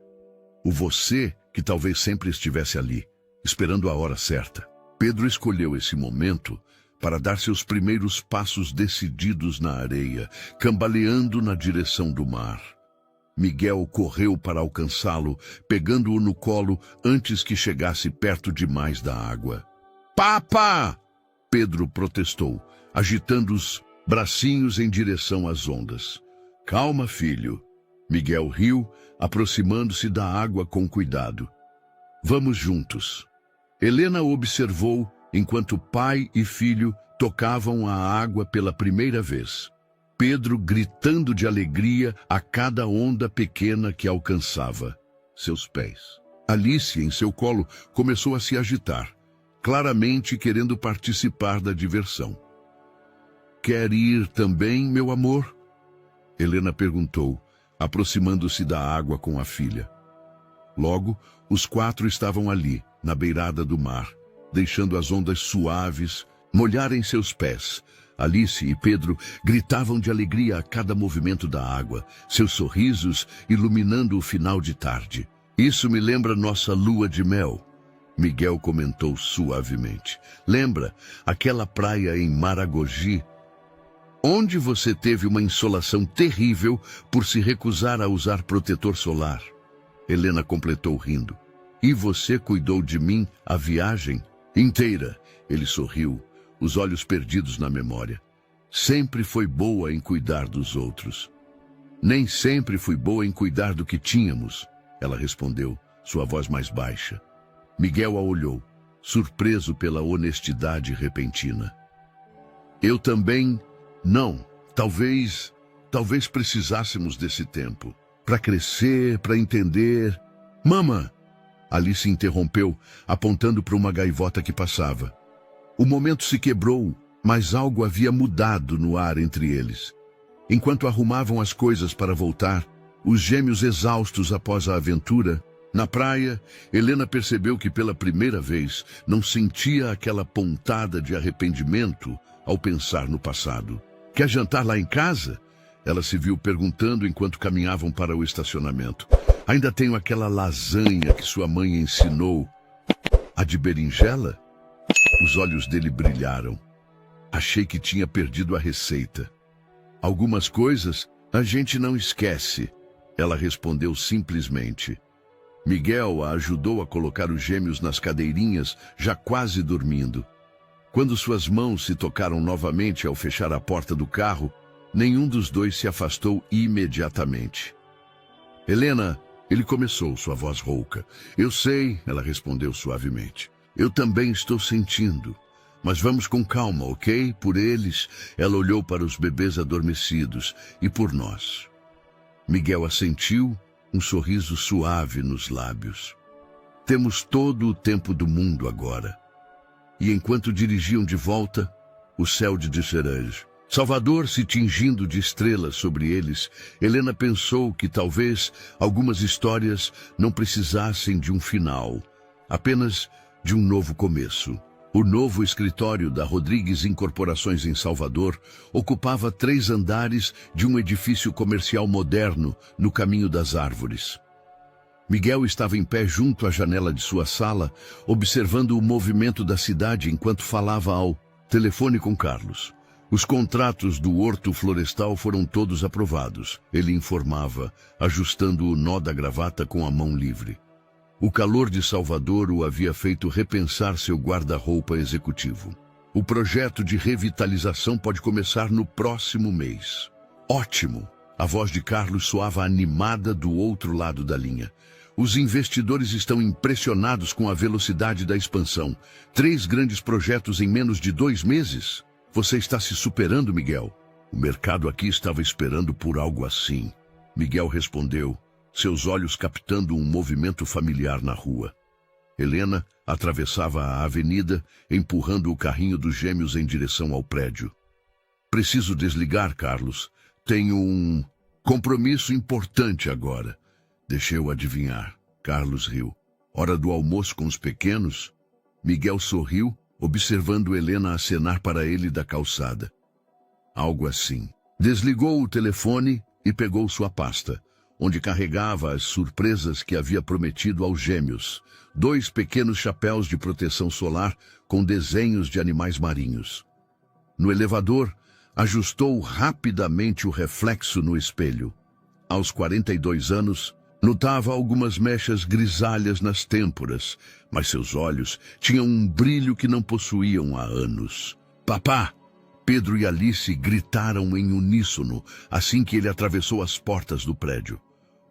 O você que talvez sempre estivesse ali, esperando a hora certa. Pedro escolheu esse momento para dar seus primeiros passos decididos na areia, cambaleando na direção do mar. Miguel correu para alcançá-lo, pegando-o no colo antes que chegasse perto demais da água. Papa! Pedro protestou, agitando os bracinhos em direção às ondas. Calma, filho. Miguel riu, aproximando-se da água com cuidado. Vamos juntos. Helena observou enquanto pai e filho tocavam a água pela primeira vez. Pedro gritando de alegria a cada onda pequena que alcançava seus pés. Alice, em seu colo, começou a se agitar, claramente querendo participar da diversão. Quer ir também, meu amor? Helena perguntou, aproximando-se da água com a filha. Logo, os quatro estavam ali, na beirada do mar, deixando as ondas suaves molharem seus pés. Alice e Pedro gritavam de alegria a cada movimento da água, seus sorrisos iluminando o final de tarde. Isso me lembra nossa lua de mel, Miguel comentou suavemente. Lembra aquela praia em Maragogi, onde você teve uma insolação terrível por se recusar a usar protetor solar? Helena completou rindo. E você cuidou de mim a viagem inteira? Ele sorriu, os olhos perdidos na memória. Sempre foi boa em cuidar dos outros. Nem sempre fui boa em cuidar do que tínhamos, ela respondeu, sua voz mais baixa. Miguel a olhou, surpreso pela honestidade repentina. Eu também não. Talvez precisássemos desse tempo. Para crescer, para entender. Mama! Alice interrompeu, apontando para uma gaivota que passava. O momento se quebrou, mas algo havia mudado no ar entre eles. Enquanto arrumavam as coisas para voltar, os gêmeos exaustos após a aventura, na praia, Helena percebeu que pela primeira vez não sentia aquela pontada de arrependimento ao pensar no passado. Quer jantar lá em casa? Ela se viu perguntando enquanto caminhavam para o estacionamento. Ainda tenho aquela lasanha que sua mãe ensinou. A de berinjela? Os olhos dele brilharam. Achei que tinha perdido a receita. Algumas coisas a gente não esquece, ela respondeu simplesmente. Miguel a ajudou a colocar os gêmeos nas cadeirinhas, já quase dormindo. Quando suas mãos se tocaram novamente ao fechar a porta do carro, nenhum dos dois se afastou imediatamente. Helena, ele começou, sua voz rouca. Eu sei, ela respondeu suavemente. Eu também estou sentindo. Mas vamos com calma, ok? Por eles, ela olhou para os bebês adormecidos, e por nós. Miguel assentiu, um sorriso suave nos lábios. Temos todo o tempo do mundo agora. E enquanto dirigiam de volta, o céu de cereja. Salvador se tingindo de estrelas sobre eles, Helena pensou que talvez algumas histórias não precisassem de um final, apenas de um novo começo. O novo escritório da Rodrigues Incorporações em Salvador ocupava 3 andares de um edifício comercial moderno no Caminho das Árvores. Miguel estava em pé junto à janela de sua sala, observando o movimento da cidade enquanto falava ao telefone com Carlos. Os contratos do Horto Florestal foram todos aprovados, ele informava, ajustando o nó da gravata com a mão livre. O calor de Salvador o havia feito repensar seu guarda-roupa executivo. O projeto de revitalização pode começar no próximo mês. Ótimo! A voz de Carlos soava animada do outro lado da linha. Os investidores estão impressionados com a velocidade da expansão. 3 grandes projetos em menos de 2 meses? Você está se superando, Miguel. O mercado aqui estava esperando por algo assim. Miguel respondeu, seus olhos captando um movimento familiar na rua. Helena atravessava a avenida, empurrando o carrinho dos gêmeos em direção ao prédio. Preciso desligar, Carlos. Tenho um compromisso importante agora. Deixei-o adivinhar. Carlos riu. Hora do almoço com os pequenos? Miguel sorriu, observando Helena acenar para ele da calçada. Algo assim. Desligou o telefone e pegou sua pasta, onde carregava as surpresas que havia prometido aos gêmeos. 2 pequenos chapéus de proteção solar com desenhos de animais marinhos. No elevador, ajustou rapidamente o reflexo no espelho. Aos 42 anos, notava algumas mechas grisalhas nas têmporas, mas seus olhos tinham um brilho que não possuíam há anos. Papá! Pedro e Alice gritaram em uníssono assim que ele atravessou as portas do prédio.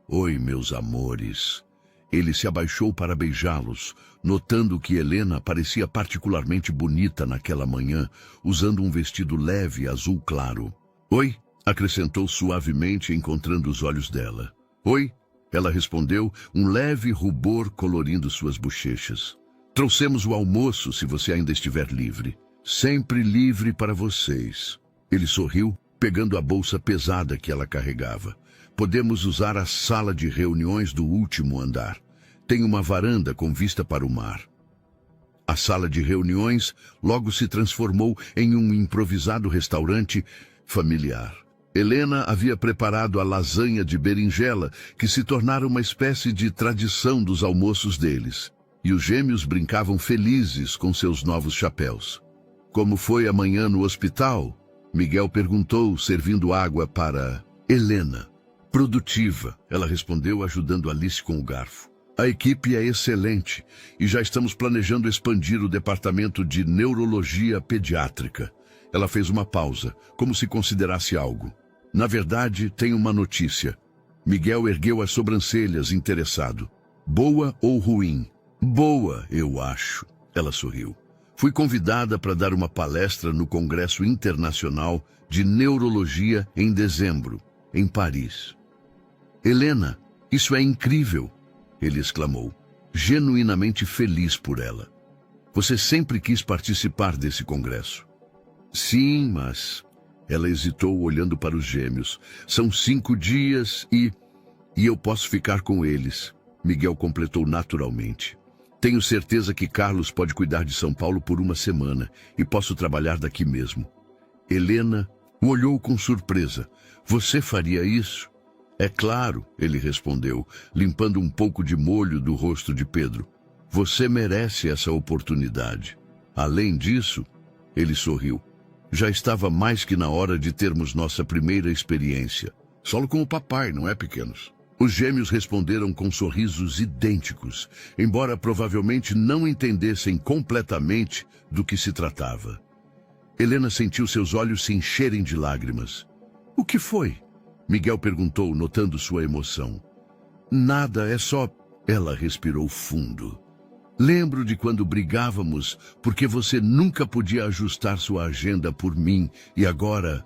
Oi, meus amores. Ele se abaixou para beijá-los, notando que Helena parecia particularmente bonita naquela manhã, usando um vestido leve azul claro. Oi, acrescentou suavemente, encontrando os olhos dela. Oi, ela respondeu, um leve rubor colorindo suas bochechas. Trouxemos o almoço se você ainda estiver livre. Sempre livre para vocês. Ele sorriu, pegando a bolsa pesada que ela carregava. Podemos usar a sala de reuniões do último andar. Tem uma varanda com vista para o mar. A sala de reuniões logo se transformou em um improvisado restaurante familiar. Helena havia preparado a lasanha de berinjela, que se tornara uma espécie de tradição dos almoços deles. E os gêmeos brincavam felizes com seus novos chapéus. Como foi amanhã no hospital? Miguel perguntou, servindo água para Helena. Produtiva, ela respondeu, ajudando Alice com o garfo. A equipe é excelente e já estamos planejando expandir o departamento de neurologia pediátrica. Ela fez uma pausa, como se considerasse algo. Na verdade, tenho uma notícia. Miguel ergueu as sobrancelhas, interessado. Boa ou ruim? Boa, eu acho. Ela sorriu. Fui convidada para dar uma palestra no Congresso Internacional de Neurologia em dezembro, em Paris. Helena, isso é incrível! Ele exclamou, genuinamente feliz por ela. Você sempre quis participar desse congresso. Sim, mas... Ela hesitou olhando para os gêmeos. São 5 dias e eu posso ficar com eles. Miguel completou naturalmente. Tenho certeza que Carlos pode cuidar de São Paulo por 1 semana e posso trabalhar daqui mesmo. Helena o olhou com surpresa. Você faria isso? É claro, ele respondeu, limpando um pouco de molho do rosto de Pedro. Você merece essa oportunidade. Além disso, ele sorriu. Já estava mais que na hora de termos nossa primeira experiência. Solo com o papai, não é, pequenos? Os gêmeos responderam com sorrisos idênticos, embora provavelmente não entendessem completamente do que se tratava. Helena sentiu seus olhos se encherem de lágrimas. O que foi? Miguel perguntou, notando sua emoção. Nada, é só... Ela respirou fundo. Lembro de quando brigávamos, porque você nunca podia ajustar sua agenda por mim, e agora...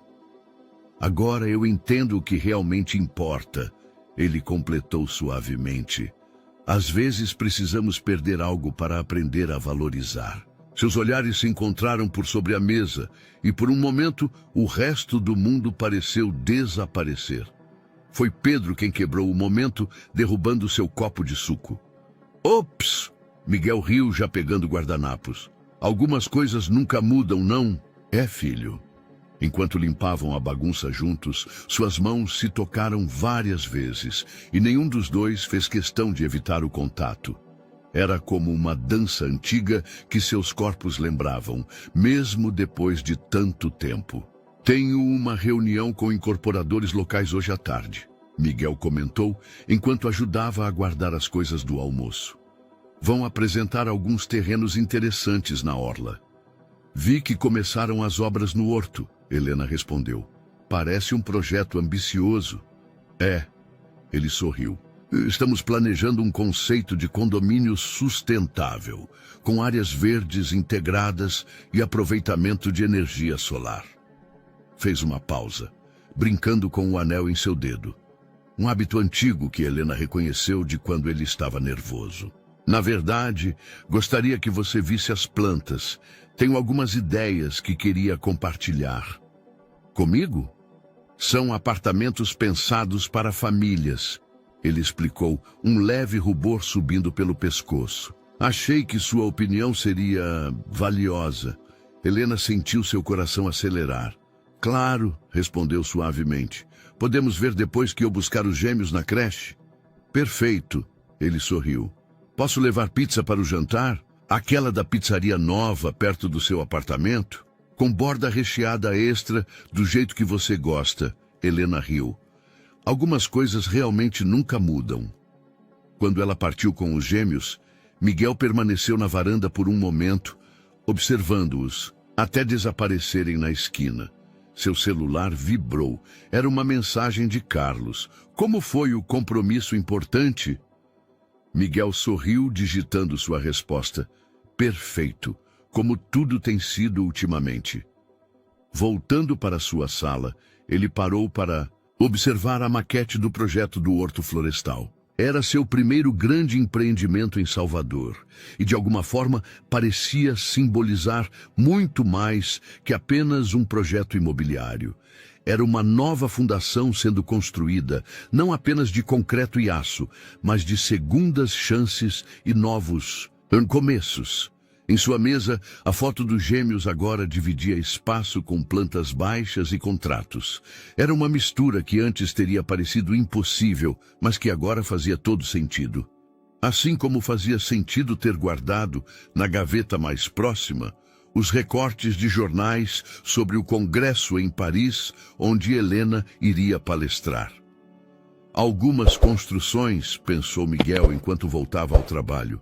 Agora eu entendo o que realmente importa, ele completou suavemente. Às vezes precisamos perder algo para aprender a valorizar. Seus olhares se encontraram por sobre a mesa, e por um momento o resto do mundo pareceu desaparecer. Foi Pedro quem quebrou o momento, derrubando seu copo de suco. Ops! Miguel riu, já pegando guardanapos. Algumas coisas nunca mudam, não? É, filho. Enquanto limpavam a bagunça juntos, suas mãos se tocaram várias vezes, e nenhum dos dois fez questão de evitar o contato. Era como uma dança antiga que seus corpos lembravam, mesmo depois de tanto tempo. Tenho uma reunião com incorporadores locais hoje à tarde, Miguel comentou, enquanto ajudava a guardar as coisas do almoço. Vão apresentar alguns terrenos interessantes na orla. Vi que começaram as obras no horto, Helena respondeu. Parece um projeto ambicioso. É, ele sorriu. Estamos planejando um conceito de condomínio sustentável, com áreas verdes integradas e aproveitamento de energia solar. Fez uma pausa, brincando com o anel em seu dedo. Um hábito antigo que Helena reconheceu de quando ele estava nervoso. Na verdade, gostaria que você visse as plantas. Tenho algumas ideias que queria compartilhar. Comigo? São apartamentos pensados para famílias, ele explicou, um leve rubor subindo pelo pescoço. Achei que sua opinião seria valiosa. Helena sentiu seu coração acelerar. Claro, respondeu suavemente. Podemos ver depois que eu buscar os gêmeos na creche? Perfeito, ele sorriu. Posso levar pizza para o jantar? Aquela da pizzaria nova, perto do seu apartamento? Com borda recheada extra, do jeito que você gosta, Helena riu. Algumas coisas realmente nunca mudam. Quando ela partiu com os gêmeos, Miguel permaneceu na varanda por um momento, observando-os, até desaparecerem na esquina. Seu celular vibrou. Era uma mensagem de Carlos. Como foi o compromisso importante? Miguel sorriu, digitando sua resposta. Perfeito, como tudo tem sido ultimamente. Voltando para sua sala, ele parou para observar a maquete do projeto do Horto Florestal. Era seu primeiro grande empreendimento em Salvador, e de alguma forma parecia simbolizar muito mais que apenas um projeto imobiliário. Era uma nova fundação sendo construída, não apenas de concreto e aço, mas de segundas chances e novos começos. Em sua mesa, a foto dos gêmeos agora dividia espaço com plantas baixas e contratos. Era uma mistura que antes teria parecido impossível, mas que agora fazia todo sentido. Assim como fazia sentido ter guardado, na gaveta mais próxima, os recortes de jornais sobre o congresso em Paris, onde Helena iria palestrar. Algumas construções, pensou Miguel enquanto voltava ao trabalho,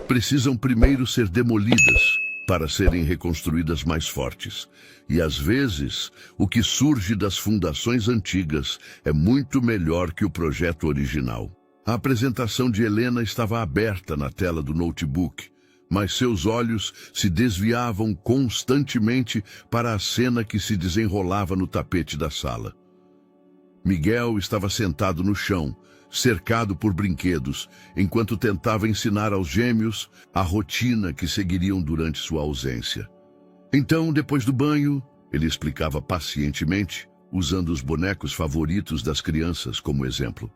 precisam primeiro ser demolidas para serem reconstruídas mais fortes. E às vezes, o que surge das fundações antigas é muito melhor que o projeto original. A apresentação de Helena estava aberta na tela do notebook, mas seus olhos se desviavam constantemente para a cena que se desenrolava no tapete da sala. Miguel estava sentado no chão, cercado por brinquedos, enquanto tentava ensinar aos gêmeos a rotina que seguiriam durante sua ausência. Então, depois do banho, Ele explicava pacientemente, usando os bonecos favoritos das crianças como exemplo.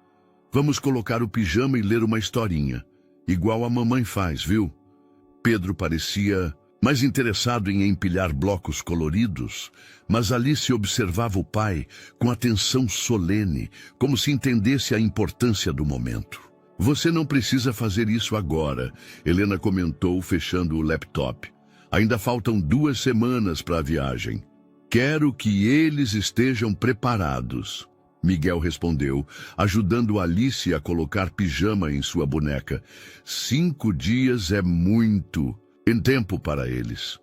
Vamos colocar o pijama e ler uma historinha, igual a mamãe faz, viu? Pedro parecia mais interessado em empilhar blocos coloridos, mas Alice observava o pai com atenção solene, como se entendesse a importância do momento. Você não precisa fazer isso agora, Helena comentou, fechando o laptop. Ainda faltam 2 semanas para a viagem. Quero que eles estejam preparados. Miguel respondeu, ajudando Alice a colocar pijama em sua boneca. 5 dias é muito em tempo para eles.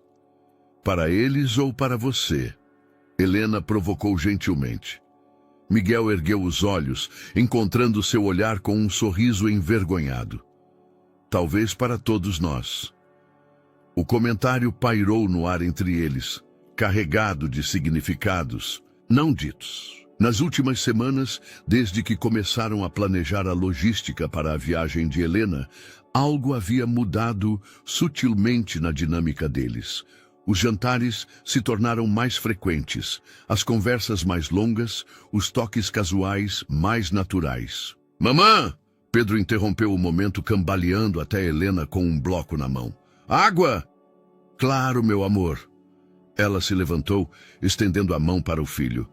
Para eles ou para você? Helena provocou gentilmente. Miguel ergueu os olhos, encontrando seu olhar com um sorriso envergonhado. Talvez para todos nós. O comentário pairou no ar entre eles, carregado de significados não ditos. Nas últimas semanas, desde que começaram a planejar a logística para a viagem de Helena, algo havia mudado sutilmente na dinâmica deles. Os jantares se tornaram mais frequentes, as conversas mais longas, os toques casuais mais naturais. Mamã! Pedro interrompeu o momento, cambaleando até Helena com um bloco na mão. Água! Claro, meu amor. Ela se levantou, estendendo a mão para o filho.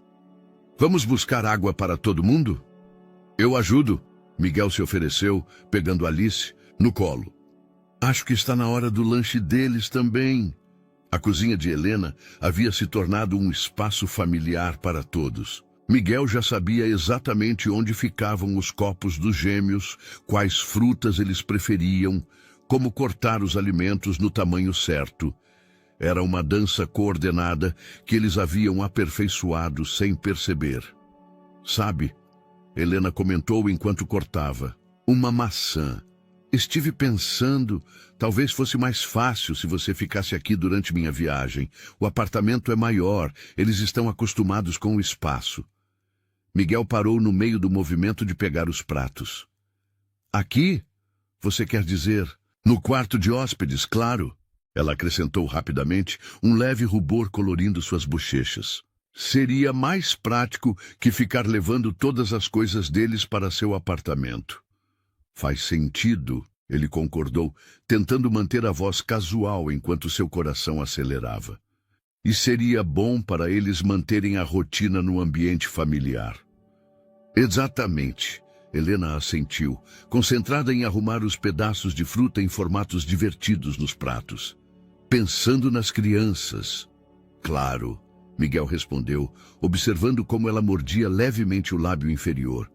Vamos buscar água para todo mundo? Eu ajudo. Miguel se ofereceu, pegando Alice no colo. Acho que está na hora do lanche deles também. A cozinha de Helena havia se tornado um espaço familiar para todos. Miguel já sabia exatamente onde ficavam os copos dos gêmeos, quais frutas eles preferiam, como cortar os alimentos no tamanho certo. Era uma dança coordenada que eles haviam aperfeiçoado sem perceber. Sabe, Helena comentou enquanto cortava, uma maçã. Estive pensando, talvez fosse mais fácil se você ficasse aqui durante minha viagem. O apartamento é maior, eles estão acostumados com o espaço. Miguel parou no meio do movimento de pegar os pratos. Aqui? Você quer dizer, no quarto de hóspedes, claro. Ela acrescentou rapidamente, um leve rubor colorindo suas bochechas. Seria mais prático que ficar levando todas as coisas deles para seu apartamento. Faz sentido, ele concordou, tentando manter a voz casual enquanto seu coração acelerava. E seria bom para eles manterem a rotina no ambiente familiar. Exatamente, Helena assentiu, concentrada em arrumar os pedaços de fruta em formatos divertidos nos pratos. Pensando nas crianças. Claro, Miguel respondeu, observando como ela mordia levemente o lábio inferior.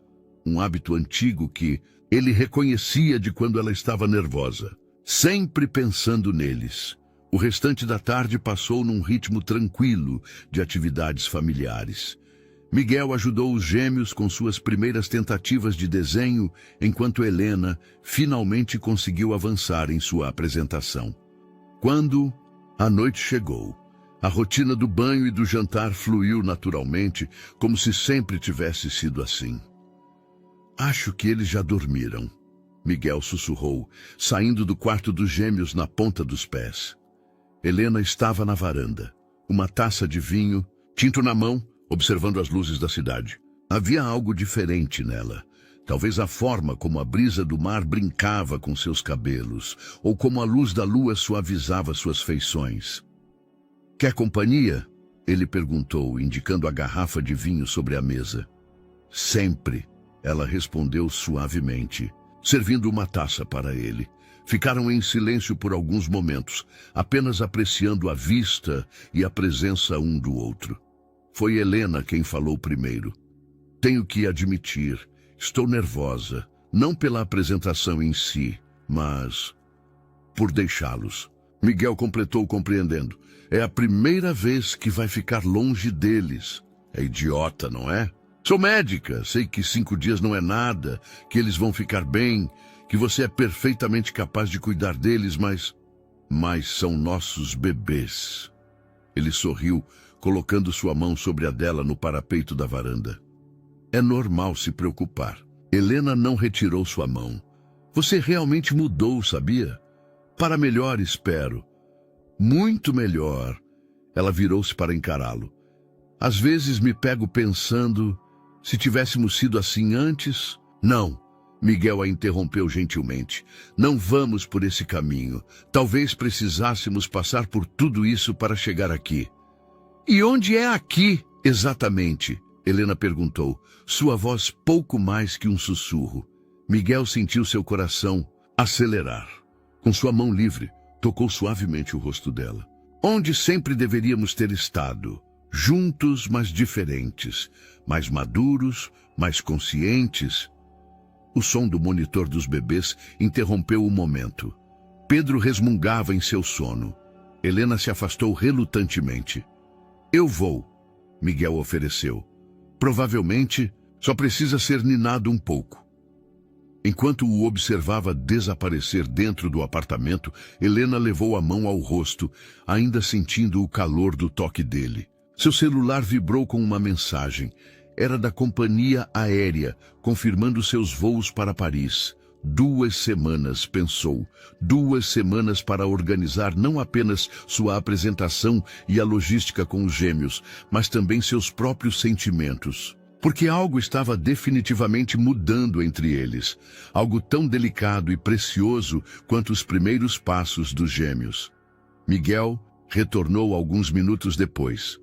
Um hábito antigo que ele reconhecia de quando ela estava nervosa. Sempre pensando neles. O restante da tarde passou num ritmo tranquilo de atividades familiares. Miguel ajudou os gêmeos com suas primeiras tentativas de desenho, enquanto Helena finalmente conseguiu avançar em sua apresentação. Quando a noite chegou, a rotina do banho e do jantar fluiu naturalmente, como se sempre tivesse sido assim. Acho que eles já dormiram, Miguel sussurrou, saindo do quarto dos gêmeos na ponta dos pés. Helena estava na varanda, uma taça de vinho, tinto na mão, observando as luzes da cidade. Havia algo diferente nela. Talvez a forma como a brisa do mar brincava com seus cabelos, ou como a luz da lua suavizava suas feições. Quer companhia? Ele perguntou, indicando a garrafa de vinho sobre a mesa. Sempre, ela respondeu suavemente, servindo uma taça para ele. Ficaram em silêncio por alguns momentos, apenas apreciando a vista e a presença um do outro. Foi Helena quem falou primeiro. Tenho que admitir, estou nervosa, não pela apresentação em si, mas por deixá-los. Miguel completou compreendendo. É a primeira vez que vai ficar longe deles. É idiota, não é? Sou médica, sei que 5 dias não é nada, que eles vão ficar bem, que você é perfeitamente capaz de cuidar deles, mas são nossos bebês. Ele sorriu, colocando sua mão sobre a dela no parapeito da varanda. É normal se preocupar. Helena não retirou sua mão. Você realmente mudou, sabia? Para melhor, espero. Muito melhor. Ela virou-se para encará-lo. Às vezes me pego pensando, se tivéssemos sido assim antes... Não, Miguel a interrompeu gentilmente. Não vamos por esse caminho. Talvez precisássemos passar por tudo isso para chegar aqui. E onde é aqui, exatamente? Helena perguntou, sua voz pouco mais que um sussurro. Miguel sentiu seu coração acelerar. Com sua mão livre, tocou suavemente o rosto dela. Onde sempre deveríamos ter estado. Juntos, mas diferentes. Mais maduros, mais conscientes. O som do monitor dos bebês interrompeu o momento. Pedro resmungava em seu sono. Helena se afastou relutantemente. Eu vou, Miguel ofereceu. Provavelmente, só precisa ser ninado um pouco. Enquanto o observava desaparecer dentro do apartamento, Helena levou a mão ao rosto, ainda sentindo o calor do toque dele. Seu celular vibrou com uma mensagem. Era da companhia aérea, confirmando seus voos para Paris. 2 semanas, pensou. 2 semanas para organizar não apenas sua apresentação e a logística com os gêmeos, mas também seus próprios sentimentos. Porque algo estava definitivamente mudando entre eles. Algo tão delicado e precioso quanto os primeiros passos dos gêmeos. Miguel retornou alguns minutos depois.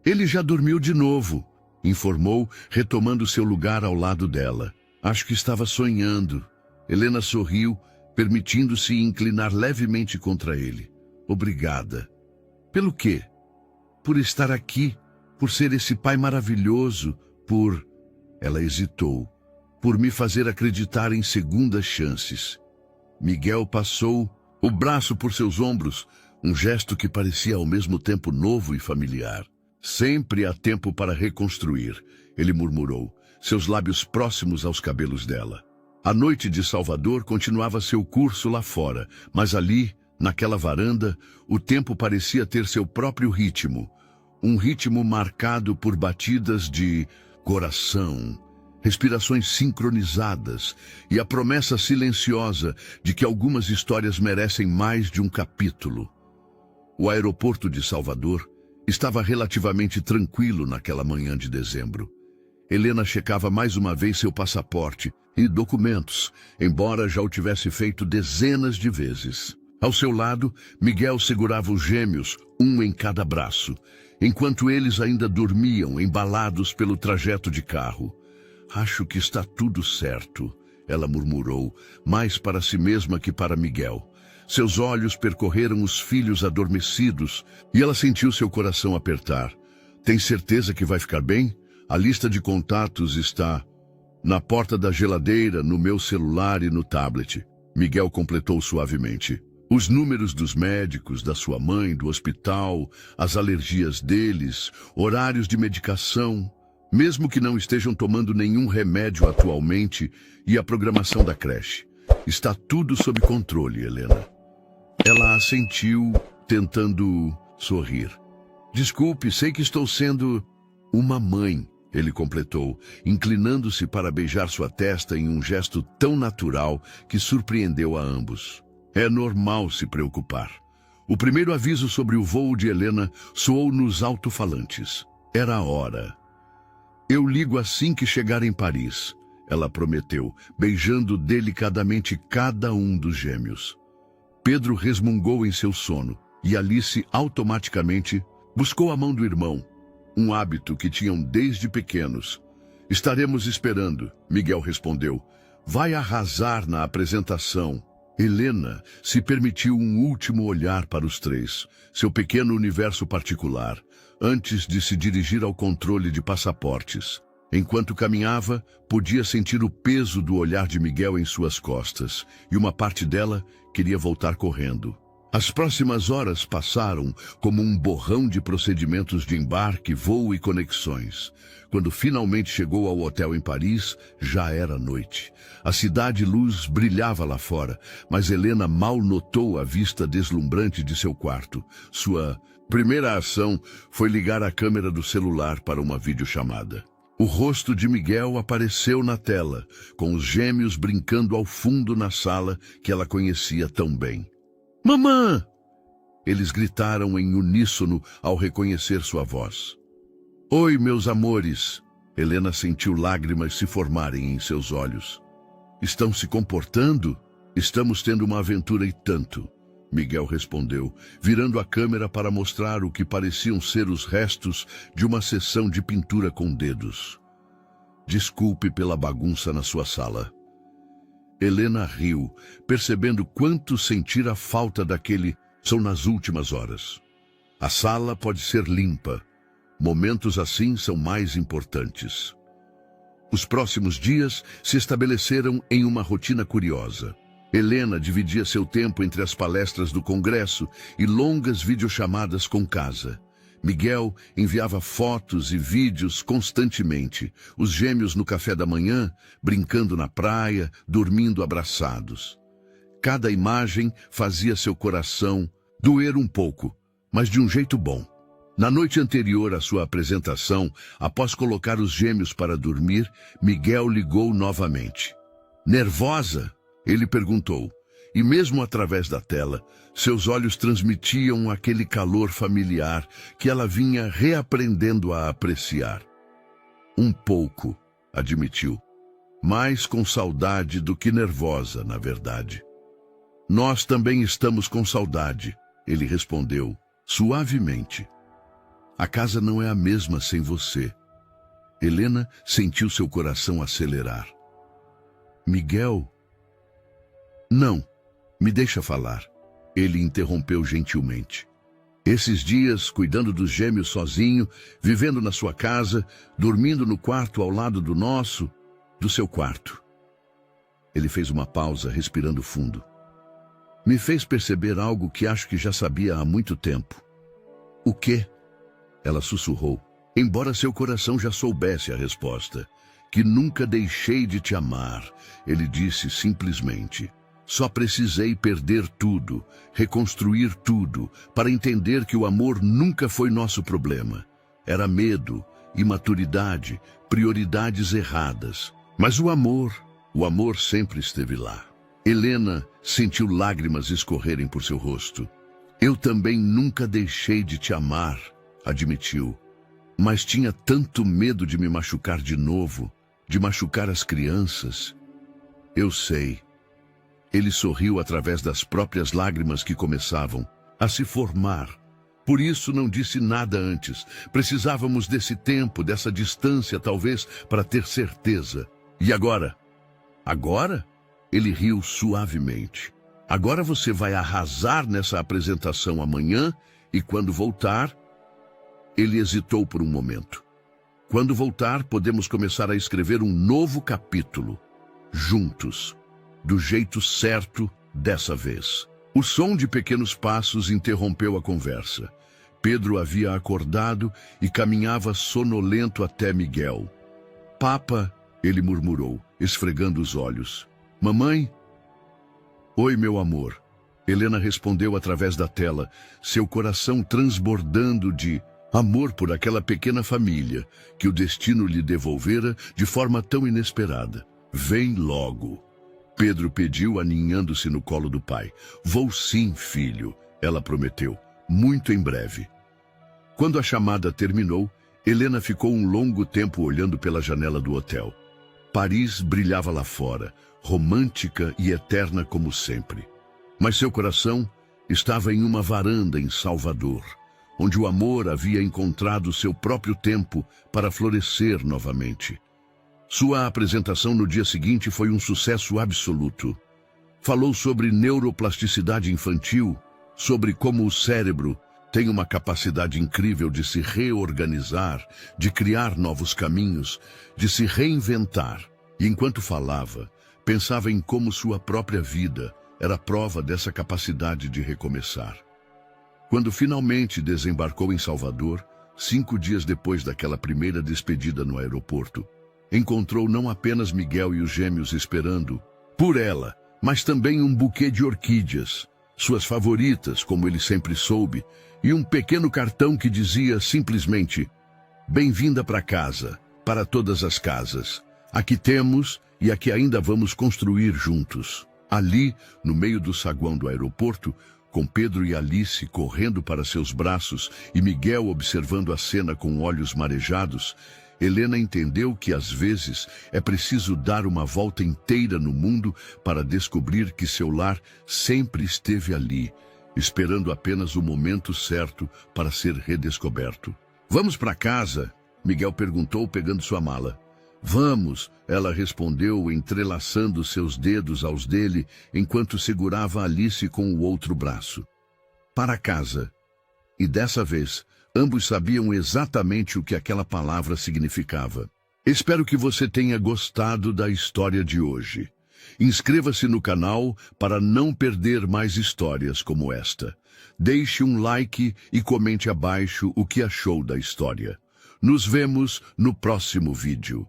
Ele já dormiu de novo, informou, retomando seu lugar ao lado dela. Acho que estava sonhando. Helena sorriu, permitindo-se inclinar levemente contra ele. Obrigada. Pelo quê? Por estar aqui, por ser esse pai maravilhoso, por... Ela hesitou. Por me fazer acreditar em segundas chances. Miguel passou o braço por seus ombros, um gesto que parecia ao mesmo tempo novo e familiar. Sempre há tempo para reconstruir, ele murmurou, seus lábios próximos aos cabelos dela. A noite de Salvador continuava seu curso lá fora, mas ali, naquela varanda, o tempo parecia ter seu próprio ritmo. Um ritmo marcado por batidas de coração, respirações sincronizadas e a promessa silenciosa de que algumas histórias merecem mais de um capítulo. O aeroporto de Salvador estava relativamente tranquilo naquela manhã de dezembro. Helena checava mais uma vez seu passaporte e documentos, embora já o tivesse feito dezenas de vezes. Ao seu lado, Miguel segurava os gêmeos, um em cada braço, enquanto eles ainda dormiam, embalados pelo trajeto de carro. Acho que está tudo certo, ela murmurou, mais para si mesma que para Miguel. Seus olhos percorreram os filhos adormecidos e ela sentiu seu coração apertar. Tem certeza que vai ficar bem? A lista de contatos está na porta da geladeira, no meu celular e no tablet. Miguel completou suavemente. Os números dos médicos, da sua mãe, do hospital, as alergias deles, horários de medicação, mesmo que não estejam tomando nenhum remédio atualmente, e a programação da creche. Está tudo sob controle, Helena. Ela assentiu, tentando sorrir. Desculpe, sei que estou sendo uma mãe, ele completou, inclinando-se para beijar sua testa em um gesto tão natural que surpreendeu a ambos. É normal se preocupar. O primeiro aviso sobre o voo de Helena soou nos alto-falantes. Era a hora. Eu ligo assim que chegar em Paris, ela prometeu, beijando delicadamente cada um dos gêmeos. Pedro resmungou em seu sono, e Alice automaticamente buscou a mão do irmão, um hábito que tinham desde pequenos. Estaremos esperando, Miguel respondeu. Vai arrasar na apresentação. Helena se permitiu um último olhar para os três, seu pequeno universo particular, antes de se dirigir ao controle de passaportes. Enquanto caminhava, podia sentir o peso do olhar de Miguel em suas costas, e uma parte dela queria voltar correndo. As próximas horas passaram como um borrão de procedimentos de embarque, voo e conexões. Quando finalmente chegou ao hotel em Paris, já era noite. A cidade-luz brilhava lá fora, mas Helena mal notou a vista deslumbrante de seu quarto. Sua primeira ação foi ligar a câmera do celular para uma videochamada. O rosto de Miguel apareceu na tela, com os gêmeos brincando ao fundo na sala que ela conhecia tão bem. Mamã! Eles gritaram em uníssono ao reconhecer sua voz. Oi, meus amores. Helena sentiu lágrimas se formarem em seus olhos. Estão se comportando? Estamos tendo uma aventura e tanto. Miguel respondeu, virando a câmera para mostrar o que pareciam ser os restos de uma sessão de pintura com dedos. Desculpe pela bagunça na sua sala. Helena riu, percebendo quanto sentira falta daquele "são nas últimas horas". A sala pode ser limpa. Momentos assim são mais importantes. Os próximos dias se estabeleceram em uma rotina curiosa. Helena dividia seu tempo entre as palestras do Congresso e longas videochamadas com casa. Miguel enviava fotos e vídeos constantemente, os gêmeos no café da manhã, brincando na praia, dormindo abraçados. Cada imagem fazia seu coração doer um pouco, mas de um jeito bom. Na noite anterior à sua apresentação, após colocar os gêmeos para dormir, Miguel ligou novamente. Nervosa? Ele perguntou, e mesmo através da tela, seus olhos transmitiam aquele calor familiar que ela vinha reaprendendo a apreciar. Um pouco, admitiu, mais com saudade do que nervosa, na verdade. Nós também estamos com saudade, ele respondeu, suavemente. A casa não é a mesma sem você. Helena sentiu seu coração acelerar. Miguel... Não, me deixa falar. Ele interrompeu gentilmente. Esses dias, cuidando dos gêmeos sozinho, vivendo na sua casa, dormindo no quarto ao lado do nosso, do seu quarto. Ele fez uma pausa, respirando fundo. Me fez perceber algo que acho que já sabia há muito tempo. O quê? Ela sussurrou, embora seu coração já soubesse a resposta. Que nunca deixei de te amar, ele disse simplesmente. Só precisei perder tudo, reconstruir tudo, para entender que o amor nunca foi nosso problema. Era medo, imaturidade, prioridades erradas. Mas o amor sempre esteve lá. Helena sentiu lágrimas escorrerem por seu rosto. Eu também nunca deixei de te amar, admitiu. Mas tinha tanto medo de me machucar de novo, de machucar as crianças. Eu sei. Ele sorriu através das próprias lágrimas que começavam a se formar. Por isso não disse nada antes. Precisávamos desse tempo, dessa distância, talvez, para ter certeza. E agora? Agora? Ele riu suavemente. Agora você vai arrasar nessa apresentação amanhã e quando voltar... Ele hesitou por um momento. Quando voltar, podemos começar a escrever um novo capítulo. Juntos. Do jeito certo, dessa vez. O som de pequenos passos interrompeu a conversa. Pedro havia acordado e caminhava sonolento até Miguel. Papa, ele murmurou, esfregando os olhos. Mamãe? Oi, meu amor. Helena respondeu através da tela, seu coração transbordando de amor por aquela pequena família que o destino lhe devolvera de forma tão inesperada. Vem logo. Pedro pediu, aninhando-se no colo do pai. Vou sim, filho, ela prometeu. Muito em breve. Quando a chamada terminou, Helena ficou um longo tempo olhando pela janela do hotel. Paris brilhava lá fora, romântica e eterna como sempre. Mas seu coração estava em uma varanda em Salvador, onde o amor havia encontrado seu próprio tempo para florescer novamente. Sua apresentação no dia seguinte foi um sucesso absoluto. Falou sobre neuroplasticidade infantil, sobre como o cérebro tem uma capacidade incrível de se reorganizar, de criar novos caminhos, de se reinventar. E enquanto falava, pensava em como sua própria vida era prova dessa capacidade de recomeçar. Quando finalmente desembarcou em Salvador, 5 dias depois daquela primeira despedida no aeroporto, encontrou não apenas Miguel e os gêmeos esperando por ela, mas também um buquê de orquídeas, suas favoritas, como ele sempre soube, e um pequeno cartão que dizia simplesmente: Bem-vinda para casa, para todas as casas. Aqui temos e aqui ainda vamos construir juntos. Ali, no meio do saguão do aeroporto, Com Pedro e Alice correndo para seus braços e Miguel observando a cena com olhos marejados, Helena entendeu que às vezes é preciso dar uma volta inteira no mundo para descobrir que seu lar sempre esteve ali, esperando apenas o momento certo para ser redescoberto. "Vamos para casa?" Miguel perguntou, pegando sua mala. "Vamos," ela respondeu, entrelaçando seus dedos aos dele, enquanto segurava Alice com o outro braço. "Para casa." E dessa vez, ambos sabiam exatamente o que aquela palavra significava. Espero que você tenha gostado da história de hoje. Inscreva-se no canal para não perder mais histórias como esta. Deixe um like e comente abaixo o que achou da história. Nos vemos no próximo vídeo.